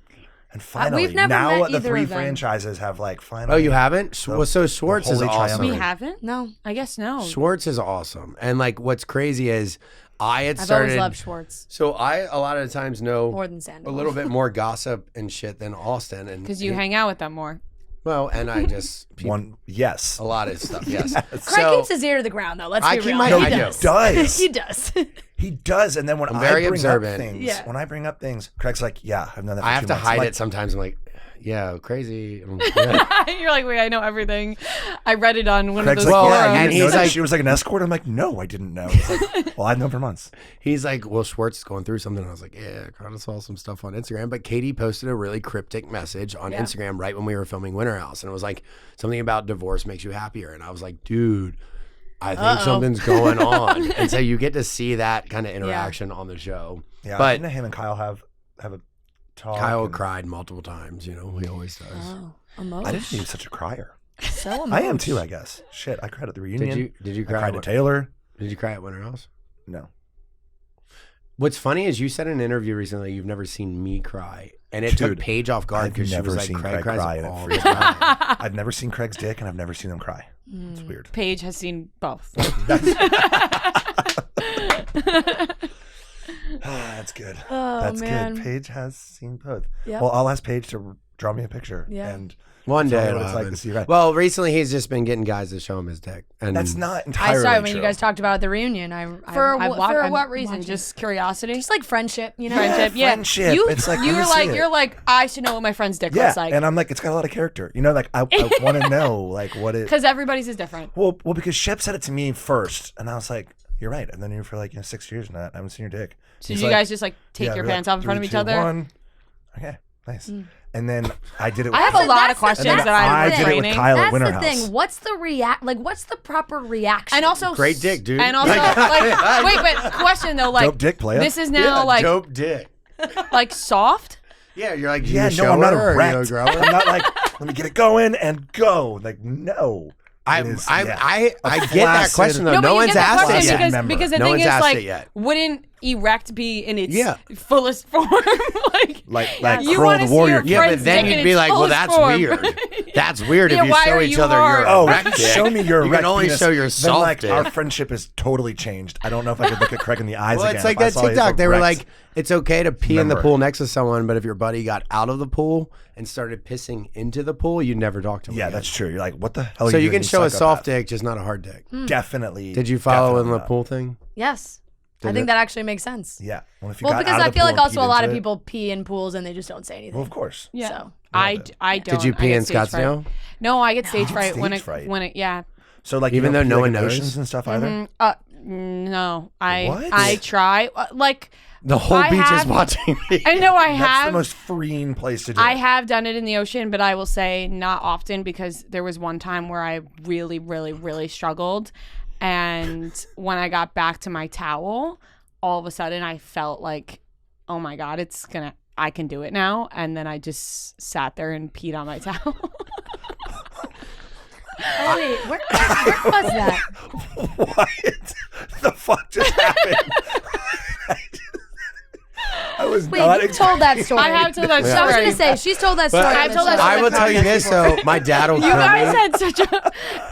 And finally, we've never now met the either 3 of them. franchises have like finally. Oh, you haven't? Well, so Schwartz is Holy awesome. We Triumvirate. haven't? No, I guess no. Schwartz is awesome, and like what's crazy is I had I've started. always loved Schwartz So I a lot of the times know more than a Sandoval. little bit more gossip and shit than Austen, and Because you hang out with them more. well, and I just One, yes. a lot of stuff. Yes, Craig so keeps his ear to the ground, though. Let's I be keep real. my- he I do. does. He he does. He does, and then when I'm I very bring observant. up things, Yeah. when I bring up things, Craig's like, "Yeah, I've known that." For I have 2 to months." hide Like, it sometimes. I'm like, yeah, crazy. Yeah. You're like, wait, I know everything. I read it on one Craig's of those like, Well, "Yeah, forums. you and didn't know he's that like- she was like an escort." I'm like, "No, I didn't know." He's like, "Well, I've known for months." He's like, well, Schwartz is going through something. I was like, yeah, I kind of saw some stuff on Instagram. But Katie posted a really cryptic message on Instagram right when we were filming Winter House. And it was like, something about divorce makes you happier. And I was like, dude, I think something's going on. And so you get to see that kind of interaction on the show. Yeah, But didn't him and Kyle have a talk? Kyle and- cried multiple times. He always does. Oh, I didn't think he's such a crier. So I am too, I guess. Shit, I cried at the reunion. Did you I cry? cried at to Taylor. Did you cry at Winter House? No. What's funny is you said in an interview recently you've never seen me cry. And it took Dude, Paige off guard I've because she never was like, seen Craig Craig cries cry, and it all the freaks me time. I've never seen Craig's dick, and I've never seen him cry. Mm. It's weird. Paige has seen both. That's good. Oh, That's man. good. Paige has seen both. Yep. Well, I'll ask Paige to draw me a picture. Yeah. And One tell day me what it'll it's like to happen. see you guys. Well, recently he's just been getting guys to show him his dick. And That's not I entirely saw it when true. you guys talked about it at the reunion. For I'm what reason? watching. Just curiosity? Just like friendship, you know? Friendship, yeah. friendship. You, It's like, let you're me see like, it. you're like, I should know what my friend's dick Yeah, looks like. and I'm like, it's got a lot of character. Like I want to know like what it. Because everybody's is different. Well, because Shep said it to me first, and I was like, "You're right." And then you for like 6 years now, I haven't seen your dick. So He's you like, guys just like take yeah, your we're pants like, off in front of 3, each 2, other? 1. Okay, nice. And then I did it. With I have a Kyle. lot of questions And then that I'm I did it with training. Kyle at That's Winter the House. thing. What's the proper reaction? And also, great dick, dude. And also, like, wait, but question though, like, Dope dick, playa. this is now like dope dick. like soft. Yeah, you're like, Yeah, you no, I'm not shower or, erect. grow I'm it? not like, let me get it going and go. Like, no. I It is, get A that flaccid- question though. No, No but you one's get that asked it question yet. because, Member. because the No thing one's is asked like, it yet. wouldn't erect be in its Yeah. fullest form? Like You Kroll wanna the see Warrior. your Yeah, friend's but then dick in you'd be its like, well, fullest that's form. weird. That's weird Yeah, if you why show are each you other hard? your Oh, erect if you dick. show me your You erect can only penis, show your then soft like dick. our friendship is totally changed. I don't know if I could look at Craig in the eyes Well, again. it's like if I that saw he's TikTok. They were erect. like, it's okay to pee in the Remember. pool next to someone, but if your buddy got out of the pool and started pissing into the pool, you'd never talk to him yeah, again. that's true. You're like, what the hell? Are So you you doing, can show a soft psychopath? dick, just not a hard dick. Definitely. Did you follow in definitely the not. pool thing? yes. I Did think it? that actually makes sense. Yeah. Well, if you Well, got because out of I the feel pool like and also a peed lot of into it- people pee in pools and they just don't say anything. Well, of course. Yeah, So, I don't. Did you I pee get in stage fright. Scottsdale? No, I get stage fright when Stage it fright? when it yeah. So like, Even you though don't no pee, one like, in knows? oceans and stuff either. No, I What? try like The whole I beach is have- watching me. I know I That's have. the most freeing place to do I it. have done it in the ocean, but I will say not often because there was one time where I really, really, really struggled. And when I got back to my towel, all of a sudden I felt like, oh my God, I can do it now. And then I just sat there and peed on my towel. Oh, wait. Where was that? What the fuck just happened? I was Wait, you've told that story. I have told that So I was story. gonna say she's told that story. But on the told that show. story. I will tell you this, so my dad will You come guys in. had such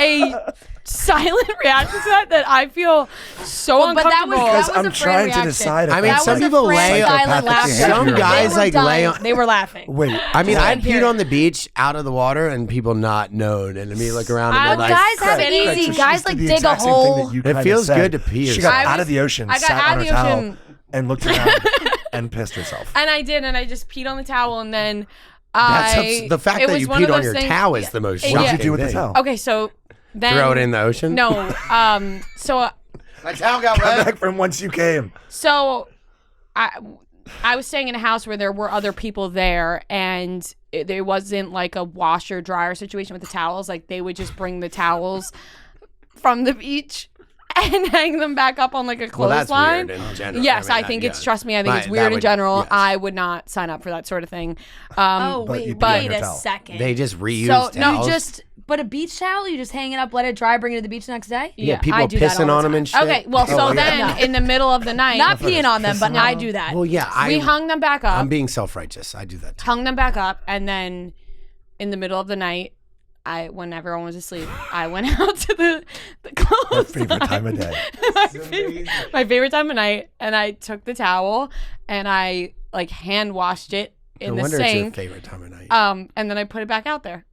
a silent reaction to that I feel so Well, but that was- uncomfortable. that Because was I'm a trying Fran to reaction. decide. If I mean, That some was a people Fran lay- silent laughter. Some They guys, were like, lay dying. on- They were laughing. Wait. I mean, I Couldn't hear peed it. on the beach out of the water and people not known, and me look around and I- they're like, Guys have it Craig, easy. So she Guys just like did the dig a exact same thing hole. that you It kinda feels said. good to pee She or got something. out of the ocean, I got sat out on of her the towel, ocean. and looked around and pissed herself. And I did, and I just peed on the towel, and then the fact it that was you one of peed on those your things- towel is the most Yeah. shocking What did you do with the thing. towel? Okay, so then Throw it in the ocean? No, so My towel got Come wet. back from whence you came. I was staying in a house where there were other people there, and there wasn't like a washer dryer situation with the towels. Like they would just bring the towels from the beach and hang them back up on like a Well, that's clothesline. weird in general. Yes, mean, I think yeah. it's, trust me, I think My- it's that weird in would- general. yes. I would not sign up for that sort of thing. Oh But you wait, peed on wait her a towel. second. They just reuse so towels. you just but a beach towel, you just hang it up, let it dry, bring it to the beach the next day. yeah, yeah, people I do that all pissing the on them time. and shit. Okay, well, so Oh, yeah. then No. in the middle of the night, Not peeing on them, but Pissing I on do that. Well, yeah, we hung them back up. I'm being self-righteous. I do that too. Hung them back up, and then in the middle of the night, when everyone was asleep, I went out to the Her clothes. favorite time of day. my favorite time of night, and I took the towel and I like hand washed it in No the wonder it's your sink. favorite time of night. And then I put it back out there.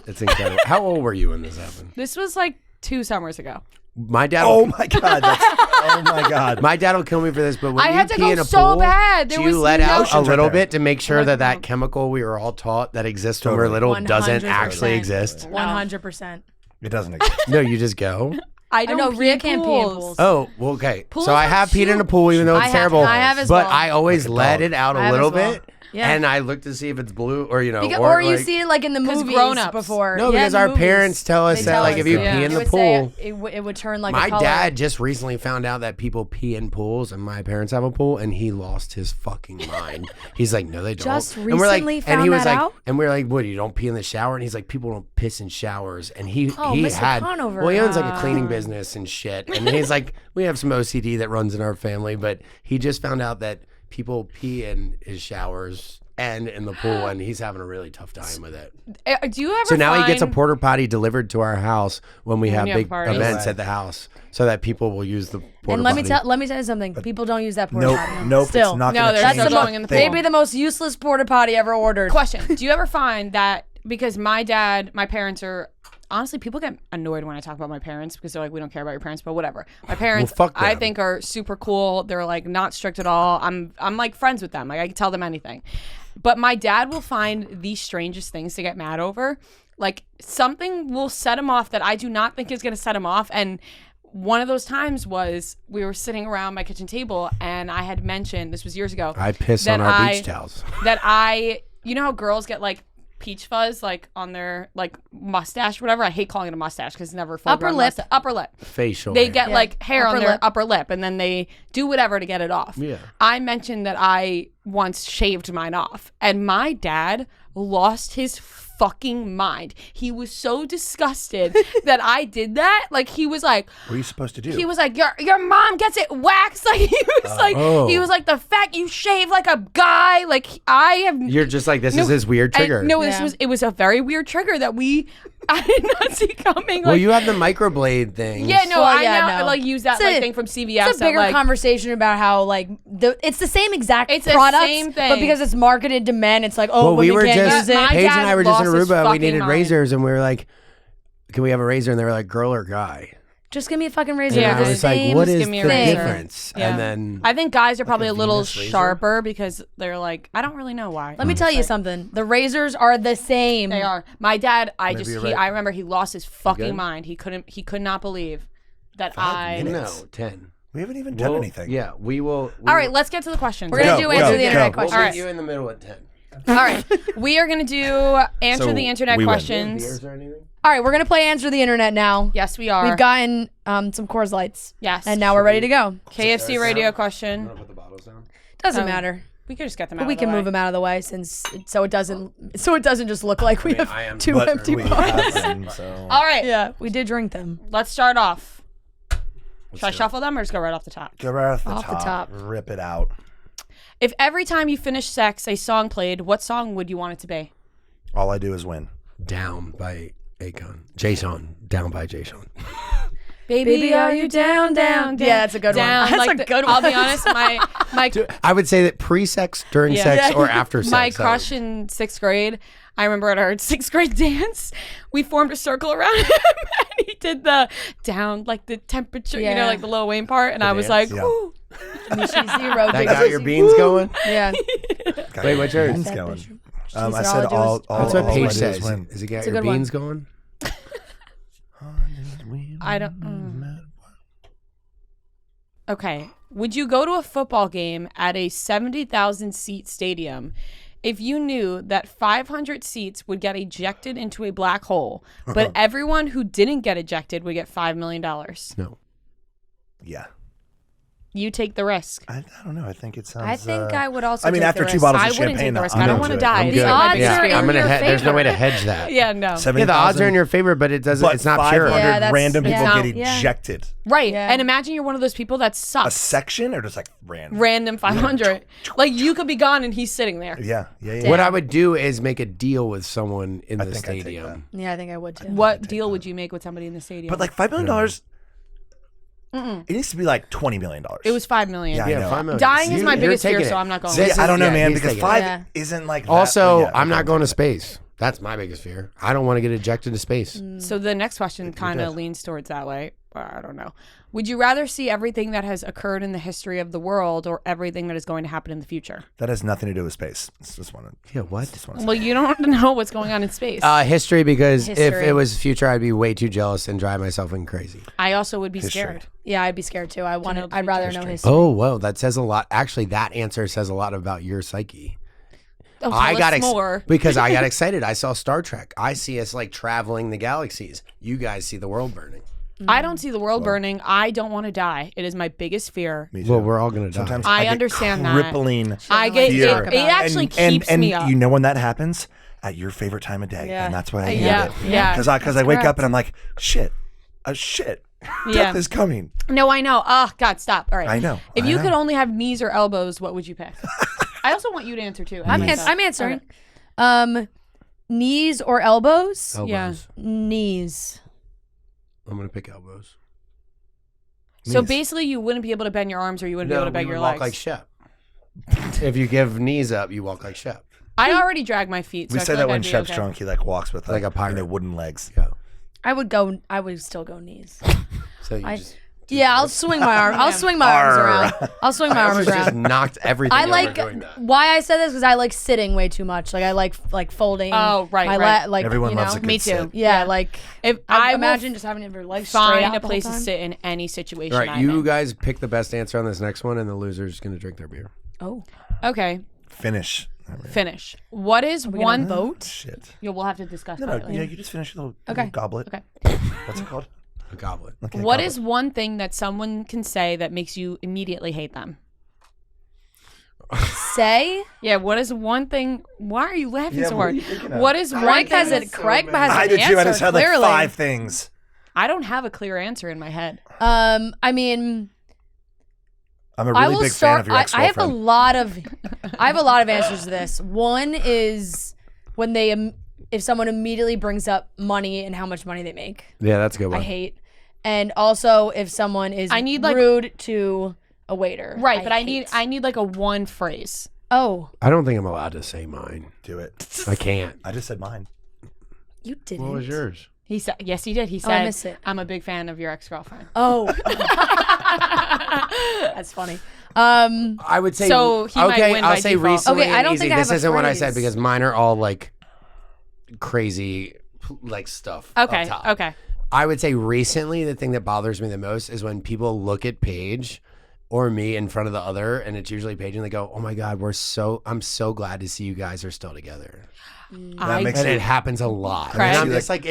It's incredible. How old were you when this happened? This was like 2 summers ago. My dad. Oh my god. Oh my god. My dad will kill me for this, but when I you had to pee go in a so pool, bad. do There you was let no- out a Ocean's right little there. bit to make sure that that chemical we were all taught that exists when we're Totally. little doesn't 100%. actually exist? 100%. It doesn't exist. No, you just go. I I don't know pee Rhea can't pee in pools. Oh, well, okay. Pools so I are have peed in a cute. pool, even though it's I have- terrible. I have as but well. I always Like a let dog. it out I a have little as well. bit, Yeah. and I look to see if it's blue or Because, or you like, see it like in the 'Cause movies grown-ups. before. no, Yeah, because in the our movies. parents tell us They that tell like us, if you yeah. pee in It the would say pool. it would turn like My a color. dad just recently found out that people pee in pools, and my parents have a pool, and he lost his fucking mind. He's like, "No, they don't." Just and we're like, recently and found he was that like, out? and we're like, "What? You don't pee in the shower?" And he's like, "People don't piss in showers." And he Mr. had Conover. well, he owns like a cleaning business and shit. And he's like, we have some OCD that runs in our family, but he just found out that people pee in his showers and in the pool, and he's having a really tough time with it. Do you ever So now he gets a find- porta potty delivered to our house when we have you have big parties. events at the house, so that people will use the porta And potty. let me tell you something. People don't use that porta Nope. potty. Nope. Still. It's not No, gonna they're change still the going in the thing. pool. Maybe the most useless porta potty ever ordered. Question: do you ever find that because my parents are honestly, people get annoyed when I talk about my parents because they're like, we don't care about your parents, but whatever. My parents, Well, fuck I them. think, are super cool. They're like not strict at all. I'm like friends with them. Like I can tell them anything. But my dad will find the strangest things to get mad over. Like something will set him off that I do not think is going to set him off. And one of those times was we were sitting around my kitchen table and I had mentioned, this was years ago. I piss that on our I- beach towels. You know how girls get like peach fuzz like on their like mustache or whatever. I hate calling it a mustache because it's never full Upper grown lip. mustache. Upper lip. Facial. They hair. get Yeah. like hair on Upper their lip. upper lip and then they do whatever to get it off. Yeah. I mentioned that I once shaved mine off and my dad lost his fucking mind. He was so disgusted that I did that. Like he was like, What are you supposed to do? he was like, your mom gets it waxed. Like he was like the fact you shave like a guy. Like I have. You're just like, this is his weird and- trigger. no, Yeah. it was a very weird trigger that I did not see coming. well, Like, you have the microblade thing. yeah, no, Well, I yeah, now no. like use that It's a- like thing from CVS. It's a bigger that, like, conversation about how like it's the same exact It's the product, same but thing. because it's marketed to men, it's like, oh, Well, we women were can't just, use it. My Paige and dad I were just in lost his Aruba. We fucking needed mind. razors, and we were like, can we have a razor? And they were like, girl or guy? Just give me a fucking razor. Yeah, And It's I the was like, same what is give the me a razor. difference? Yeah. And then I think guys are probably a little Venus razor? sharper because they're like, I don't really know why. Let me tell you something. The razors are the same. They are. My dad, you're right. I remember he lost his good? fucking mind. He could not believe that I. minutes. no 10. We haven't even done We'll- anything. Yeah, we will. All right, let's get to the questions. We're gonna Go, do answer go, the internet go. We'll questions. All right. meet you in the middle at 10. All right, we are gonna do answer So the internet we win. questions. Beers or anything? All right, we're gonna play Answer the Internet now. Yes, we are. We've gotten some Coors Lights. yes, And now we're ready to go. KFC radio question. Put the bottles down. Doesn't Um, matter. We could just get them out. But we of the can way. move them out of the way so it doesn't just look like we I am have two But empty we bottles. have them, so. All right, Yeah, we did drink them. let's start off. Should I shuffle them or just go right off the top? Go right off the Off the top. top. Rip it out. If every time you finish sex, a song played, what song would you want it to be? All I do is win. Down by Akon. Jason. Down by Jason. Baby, are you down? Yeah, that's a good Down. one. That's Like a good one. I'll be honest, my I would say that pre-sex, during Yeah. sex, Yeah. or after sex. my crush in 6th grade, I remember at our 6th grade dance, we formed a circle around him and he did the down, like the temperature, Yeah. like the Lil Wayne part. And I was like, Yeah. whoo. She's zero. That got your beans going? Yeah. Got Wait, what's yours? beans That going. bitch. I said said all. That's what all I Paige do is says. win. Is it got It's a your good one. beans going? I don't. Okay. Would you go to a football game at a 70,000 seat stadium if you knew that 500 seats would get ejected into a black hole, but everyone who didn't get ejected would get $5 million? No. Yeah. You take the risk. I don't know. I think it sounds. I think I would also. I mean, take after the 2 risk. bottles I of wouldn't take champagne, the risk. I'm I don't into want to it. die. I'm It's good. not my odds biggest are fear. I'm gonna. your There's no way to favor. hedge that. Yeah, no. Yeah, the 70,000, odds are in your favor, but it doesn't. But It's not 500 pure. Yeah, that's- random people yeah. get Yeah. ejected. Right. Yeah. And imagine you're one of those people that A sucks. section or just like random? Random 500. Like you could be gone and he's sitting there. Yeah. What I would do is make a deal with someone in I the think I'd take stadium. Yeah, I think I would too. What deal would you make with somebody in the stadium? But like $5 million, it needs to be like $20 million. it was $5 million. Yeah, I know. 5 million. Dying is my You're biggest fear, taking so it. I'm not going This with I it. is- don't know, yeah, man, he's because taking 5 Yeah. isn't like that, Also, but yeah, I'm not okay. going to space. That's my biggest fear. I don't want to get ejected to space. So the next question kind of does. leans towards that way. I don't know. Would you rather see everything that has occurred in the history of the world or everything that is going to happen in the future? That has nothing to do with space. It's just one. Yeah, what? Well, you don't know what's going on in space. History, because if History. it was future, I'd be way too jealous and drive myself in crazy. I also would be History. scared. Yeah, I'd be scared too. know the I'd rather know history. history. Oh, well, that says a lot. Actually, that answer says a lot about your psyche. Oh, I got more. because I got excited. I saw Star Trek. I see us like traveling the galaxies. You guys see the world burning. I don't see the world burning. I don't want to die. It is my biggest fear. Me too. Well, we're all gonna die. Sometimes I get understand that. crippling I get fear. it actually keeps and me up. you know when that happens? At your favorite time of day. Yeah. And that's why I Yeah, hate it. yeah. Because I wake up and I'm like, shit. Shit. Yeah. Death is coming. No, I know. Oh, God, stop. All right. I know. If I you know. could only have knees or elbows, what would you pick? I also want you to answer too. I'm answering. Knees or elbows? Elbows. Yeah. Knees. I'm gonna pick elbows. So Knees. basically, you wouldn't be able to bend your arms or you wouldn't be able to bend we your would legs. walk like Shep. If you give knees up, you walk like Shep. I already drag my feet. So We I say feel that like when I'd be Shep's okay. drunk, he like walks with Like a pirate. wooden legs. Yeah. I would still go knees. So you I- just Yeah, I'll swing my arm. I'll swing my arms Arr. around. I'll swing my arms just around. knocked everything. I over like doing that. why I said this because I like sitting way too much. Like I like folding. Oh, right, my right. like Everyone you loves know. a good Me too. sit. Yeah, like If I I imagine just having your legs straight find out a the place to whole time. sit in any situation. All right, I'm you in. guys pick the best answer on this next one, and the loser's gonna drink their beer. Oh, Okay, Finish. finish. What is one vote? Shit. We'll have to discuss No, that later. yeah, you just finish your Okay. little goblet. Okay. What's it called? A goblet. Okay, What goblet. is one thing that someone can say that makes you immediately hate them? say Yeah, what is one thing? Why are you laughing Yeah, so what are hard? you thinking of? What is one Craig thing? has it. Craig has I an did answer. too. I just had like clearly. 5 things. I don't have a clear answer in my head. I mean, I'm a I really will big start. fan of your I have a ex-girlfriend. lot of, I have a lot of answers to this. One is when they, if someone immediately brings up money and how much money they make. Yeah, that's a good I one. hate. And also if someone is I need, like- rude to a waiter. Right, but I hate. need like a one phrase. Oh, I don't think I'm allowed to say mine. Do it. I can't. I just said mine. you didn't. What was yours? He said, yes, he did. He I said, miss it. I'm a big fan of your ex-girlfriend. Oh, that's funny. I would say. So he might okay, win I'll by say default. recently Okay, I and don't easy. think I This have a isn't what I said phrase. because mine are all like crazy, like stuff. Okay, up top. okay. I would say recently the thing that bothers me the most is when people look at Paige or me in front of the other, and it's usually Paige, and they go, "Oh my God, I'm so glad to see you guys are still together." I, makes And you- it happens a lot. Craig? And I'm just like,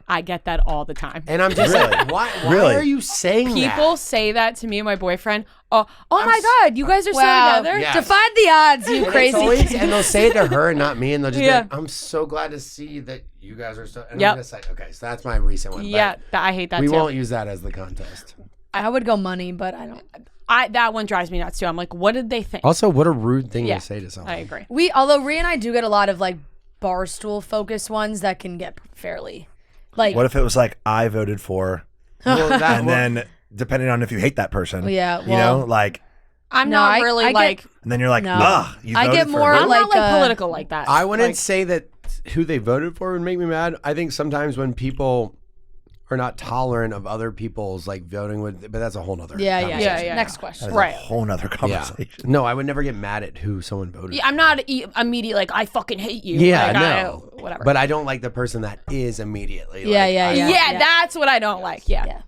I get that all the time. and I'm just like, why Really? are you saying People that? say that to me and my boyfriend. Oh my God, you guys are Wow. still together? Yeah. Defy the odds, you And it's crazy. always- and they'll say it to her and not me, and they'll just Yeah. be like, I'm so glad to see that you guys are still. And Yep. I'm just like, okay, so that's my recent one. but Yeah, I hate that we too. won't use that as the contest. I would go money, but I don't. that one drives me nuts too. I'm like, what did they think? Also, what a rude thing Yeah, to say to someone. I agree. Although Rhea and I do get a lot of like barstool focused ones that can get fairly like. What if it was like I voted for, Well, and then depending on if you hate that person, Yeah, you know, like, I'm No, not I- really I get- like. and then you're like, No. ugh, you I voted get for more who? I'm like, not like political like that. I wouldn't Like, say that who they voted for would make me mad. I think sometimes when people are not tolerant of other people's like voting with, but that's a whole nother. Yeah. conversation. Next That question. is Right. a whole nother Yeah. conversation. No, I would never get mad at who someone voted. I'm not immediate like I fucking hate you. Yeah, like, no. Whatever. But I don't like the person that is immediately. Yeah, like, yeah, I- yeah. yeah, that's what I don't like. Yeah.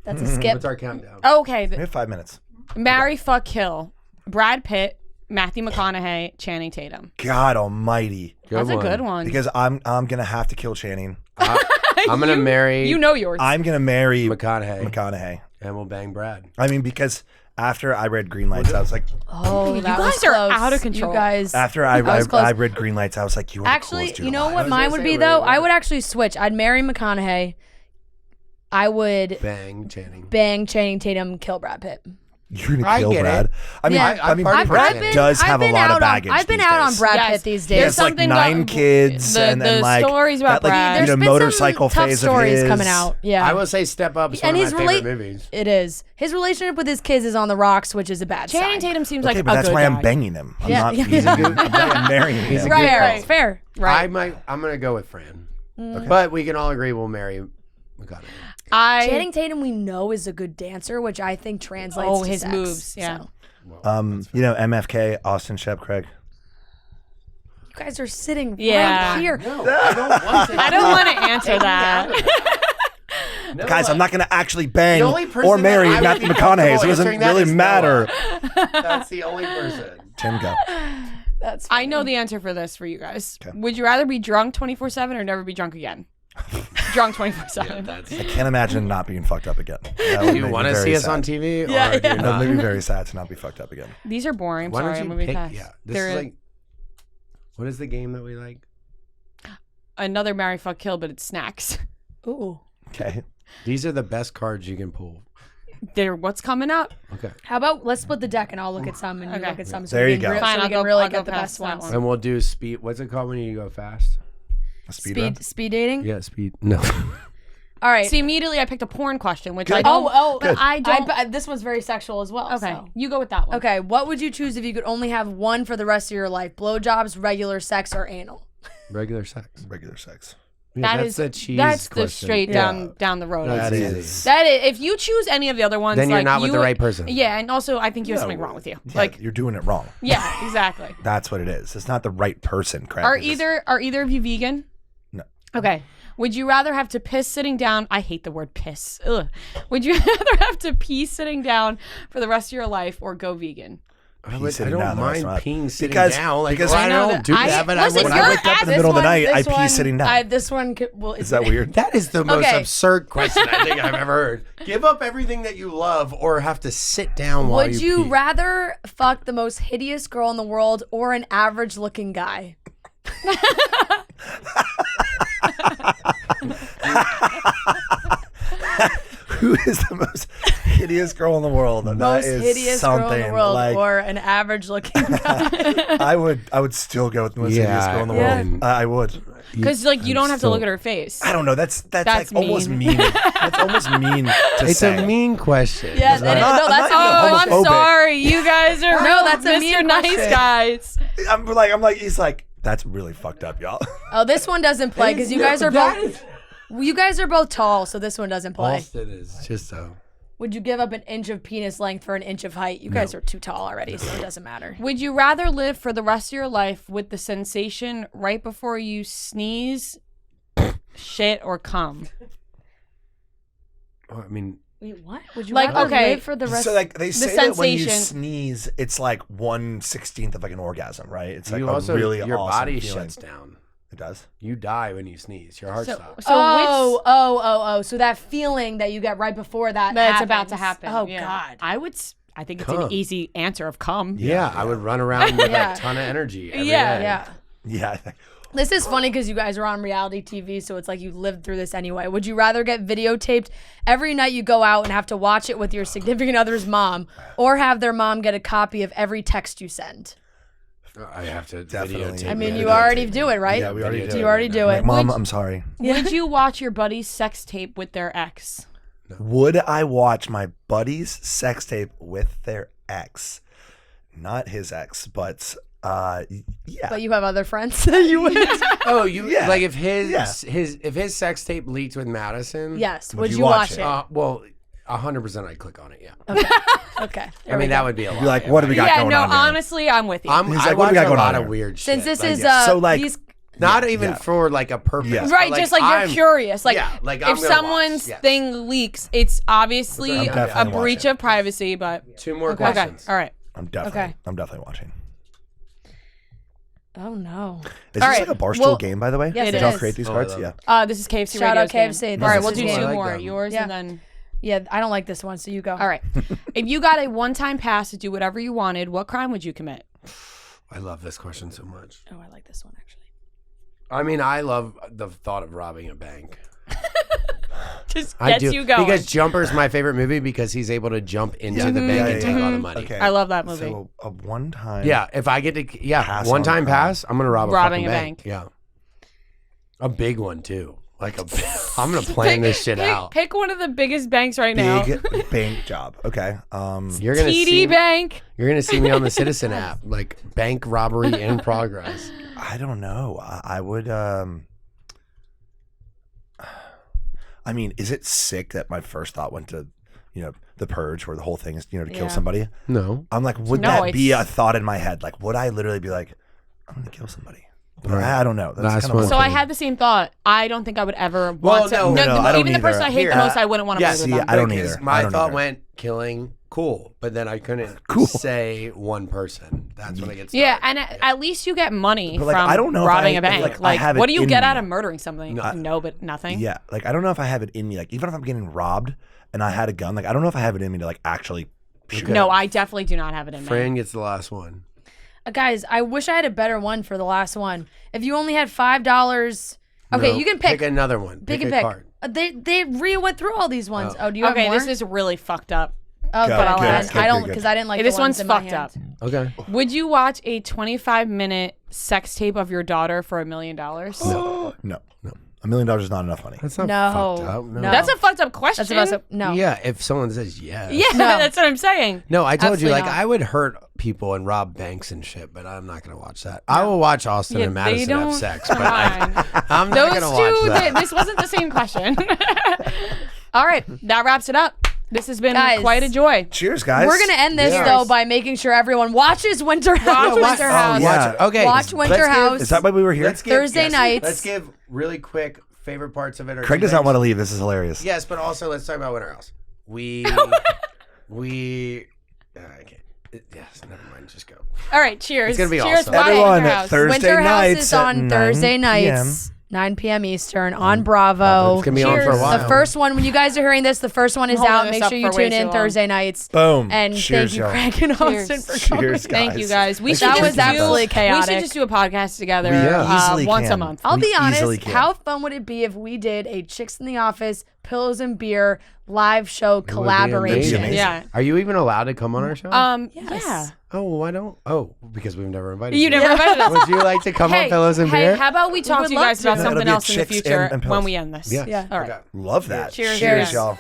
That's a skip. What's our countdown? Okay. We have 5 minutes. Marry, fuck, kill. Brad Pitt, Matthew McConaughey, Channing Tatum. God Almighty, That's a good one. because I'm gonna have to kill Channing. I'm gonna marry. You know yours. I'm gonna marry McConaughey, and we'll bang Brad. I mean, because after I read Green Lights, I was like, Oh, You that guys was are close. out of control. You guys. after I was close. I read Green Lights, I was like, you are Actually, the coolest dude you know alive. what mine would be though? I would actually switch. I'd marry McConaughey. I would Bang Channing. bang Channing Tatum, kill Brad Pitt. You're gonna I kill get it. Brad. I mean, Yeah. I mean, I've Brad been- does have a lot of baggage. I've been these out on days. Brad Yes. Pitt these He days. has like something 9 about kids, the- and the like stories about that, like, Brad. you know, There's been motorcycle some tough phase stories of his. coming out. Yeah, I will say Step Up is And one of his my favorite rela- movies. It is. His relationship with his kids is on the rocks, which is a bad Channing sign. Tatum seems Okay, like but a that's good why I'm guy. banging him. I'm Yeah. not. Yeah. He's a good. I'm not marrying him. Right, good right. call. Fair. Right. I'm gonna go with Fran, but we can all agree we'll marry McConaughey. Channing Tatum, we know, is a good dancer, which I think translates to his sex, moves, yeah. so. You know, MFK, Austen Craig. You guys are sitting Yeah. right here. No, I don't want to. I don't want to answer that. No, Guys, I'm not going to actually bang The only person or that marry I would Matthew be McConaughey, so it comfortable doesn't answering that really is matter. That's the only person. Tim, go. That's I know the answer for this for you guys. Would you rather be drunk 24/7 or never be drunk again? Drunk 24/7. I can't imagine not being fucked up again. Do you want to see us on TV? Yeah, or do you yeah. That would not? make me very sad to not be fucked up again. These are boring. I'm Why sorry, don't I'm you moving pick? past. Yeah, this They're is like. What is the game that we like? another marry, fuck, kill, but it's snacks. Ooh. Okay. These are the best cards you can pull. They're what's coming up. Okay. How about let's split the deck and I'll look at some and you Okay. look at some. There we you can go. re- Fine, so I'll we can go- really I'll get go the past best that ones. one. And we'll do speed. What's it called when you go fast? A speed run? Speed dating. Yeah, speed. No. All right. See, immediately I picked a porn question, which Good. I don't. but Good. I don't. this one's very sexual as well. okay, so. you go with that one. Okay. What would you choose if you could only have one for the rest of your life? Blowjobs, regular sex, or anal? Regular sex. Regular sex. Yeah, That that's is the cheese That's the question. straight Yeah. down the road. That's That easy. is. That is, if you choose any of the other ones, Then you're like, not with you the would- right person. Yeah, and also I think you have No, something wrong with you. Yeah, Like, you're doing it wrong. yeah, exactly. That's what it is. It's not the right person, Craig. Are It's just- either of you vegan? No. Okay. Would you rather have to piss sitting down? I hate the word piss. Ugh. Would you rather have to pee sitting down for the rest of your life or go vegan? I sitting don't down, mind that's not- peeing sitting because- down. Like, because- well, I I know don't that- do I- that, but listen, When I I you're wake up in the at middle of the night, I this pee one- sitting down. This one well, Is that weird? That is the most Okay. absurd question I think I've ever heard. Give up everything that you love or have to sit down while Would you you pee. rather fuck the most hideous girl in the world or an average looking guy? Who is the most hideous girl in the world? That Most is hideous something. girl in the world like, or an average looking guy? I would still go with the most Yeah, hideous girl in the yeah. world. I would. Because like you don't have to still- look at her face. I don't know. That's That's like almost mean. mean. That's almost mean to It's say. a mean question. Yeah, I'm that is, not- no, I'm that's not Oh, even I'm homophobic. sorry. You guys are No, that's a Mr. mean Nice question. Guys. I'm like, he's like, that's really fucked up, y'all. Oh, this one doesn't play because you guys are both. You guys are both tall, so this one doesn't play. Austin is just so. Would you give up an inch of penis length for an inch of height? You guys are too tall already, so it doesn't matter. Would you rather live for the rest of your life with the sensation right before you sneeze, shit, or cum? I mean, Wait, what? Would you Like, rather okay, live for the rest? So like they say that when you sensation. sneeze, it's like 1/16 of like an orgasm, right? It's like you a also really your awesome body feeling. shuts down. It does. You die when you sneeze. Your heart stops. oh. So that feeling that you get right before that That's about happens. to happen. Oh yeah. God. I think it's Cum. an easy answer of cum. Yeah, I would run around with Yeah. a ton of energy. Every Yeah. day. Yeah. Yeah. This is funny because you guys are on reality TV, so it's like you lived through this anyway. Would you rather get videotaped every night you go out and have to watch it with your significant other's mom, or have their mom get a copy of every text you send? I have to Definitely. videotape. I mean, it. you already do it, right? Yeah, we already do. You already do it. Like, Mom, I'm sorry. Would you watch your buddy's sex tape with their ex? Would I watch my buddy's sex tape with their ex? Not his ex, but yeah. But you have other friends that you would. Oh, you Yeah. like if his Yeah. if his sex tape leaked with Madison? Yes. Would Would you you watch watch it? it? Well, 100% I'd click on it. Yeah. Okay. I mean, that would be a lot. Be like, what do we got Yeah, going no, on here? honestly, I'm with you. I He's like, what do watch we got a going lot on of here? weird shit. Since this like, is So, like- these not even yeah. for like a purpose. Yeah. but, Right, just like you're I'm- curious. Like, yeah, like, I'm if gonna someone's watch, yes. thing leaks, it's obviously I'm a definitely breach watching. of privacy, but... Two more Okay, questions. all right. I'm definitely watching. Oh no. Is this right, like a Barstool well- game, by the way? Yes, It Did y'all is. create these Oh, I cards? love Yeah. it. This is KFC Shout out Radio's KFC. game. All right, This we'll is do his two game. I like more. them. Yours Yeah. and then... Yeah, I don't like this one, so you go. All right. If you got a one-time pass to do whatever you wanted, what crime would you commit? I love this question so much. Oh, I like this one actually. I mean, I love the thought of robbing a bank. Just I gets do you going. because Jumper's my favorite movie because he's able to jump into the bank and take all the money. Okay. I love that movie. So a one-time. Yeah, if I get to Pass one on time crime. pass, I'm gonna rob Robbing a a fucking bank. Yeah, a big one too. Like I'm gonna plan this shit out. Pick one of the biggest banks right now. Big bank job. Okay. You're gonna TD see Bank. You're gonna see me on the Citizen app, like bank robbery in progress. I don't know. I would. I mean, is it sick that my first thought went to, The Purge, where the whole thing is, to kill somebody? No, I'm like, would No, that be it's- a thought in my head? Like, would I literally be like, I'm gonna kill somebody? But Right. I don't know. That's Last kind one. of So I had the same thought. I don't think I would ever Well, want to. no, I don't even the person either. I hate the Here. most, I wouldn't want to Yeah, play with see, them. I don't Because either. My I don't thought either. went killing, cool, but then I couldn't Cool. say one person. That's when I get started. Yeah, and at least you get money But, like, from I don't know if robbing I- a bank. like, I have it what do you in get me. out of murdering something? No. No, but nothing. Yeah, like I don't know if I have it in me. Like even if I'm getting robbed and I had a gun, like I don't know if I have it in me to like actually shoot. No, I definitely do not have it in me. Fran gets the last one. Guys, I wish I had a better one for the last one. If you only had $5, okay, No, you can pick. another one. Pick a and pick. card. Rhea went through all these ones. Oh, do you have Okay, more? this is really fucked up. Oh, Good, but I'll good, ask. good, I don't good, because good. I didn't like This the one's in my fucked hand. up. Okay. Would you watch a 25-minute sex tape of your daughter for $1 million? No, $1 million is not enough money. That's not No, fucked up. No. no. That's a fucked up question. That's about no. Yeah, if someone says yes. Yeah, No. that's what I'm saying. No, I told you, Absolutely like, not. I would hurt people and rob banks and shit, but I'm not going to watch that. I will watch Austin Yeah, and they Madison have don't- sex, but like, I'm not Those going to watch two, that. this wasn't the same question. All right, that wraps it up. This has been Guys. quite a joy. Cheers, guys. We're gonna end this Yes. though by making sure everyone watches Winter House. Winter House. yeah. Okay. Watch Winter let's give- House. Is that why we were here? Let's give, Thursday nights. Let's give really quick favorite parts of it. Or Craig does not want to leave. This is hilarious. Yes, but also let's talk about Winter House. I can't. Yes, never mind. Just go. All right, cheers. It's gonna be cheers. awesome. Watch Everyone, Winter House. Thursday Winter House nights is at on 9 Thursday p.m. nights, 9 p.m. Eastern on Bravo. It's gonna be on for a Cheers. while. The first one, when you guys are hearing this, the first one is Holding out. this Make up sure you for way tune in too long. Thursday nights. Boom. And Cheers, thank you, y'all. Craig and Austin, for coming. Cheers, guys. Thank you guys. We Thanks should for That just was kicking with us. absolutely we chaotic. should just do a podcast together Yeah. Easily once a can. month. I'll We be honest. easily can. How fun would it be if we did a Chicks in the Office, Pillows and Beer live show It would be collaboration? amazing. Yeah. Are you even allowed to come on our show? Yes. Yeah. Oh, why don't? Oh, because we've never invited You never invited us. Would you like to come on Pillows and hey, Beer? how about we talk would to you love guys to. about Yeah, something it'll be else in the chicks future and when pills. we end this? Yes. Yeah. All right. Okay. Love that. Cheers, Cheers, guys. y'all.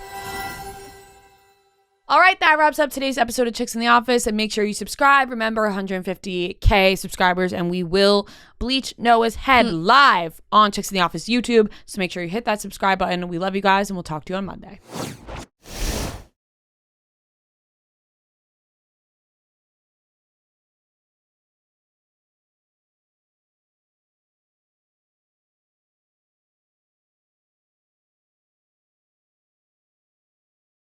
All right, that wraps up today's episode of Chicks in the Office. And make sure you subscribe. Remember, 150K subscribers, and we will bleach Noah's head live on Chicks in the Office YouTube. So make sure you hit that subscribe button. We love you guys, and we'll talk to you on Monday.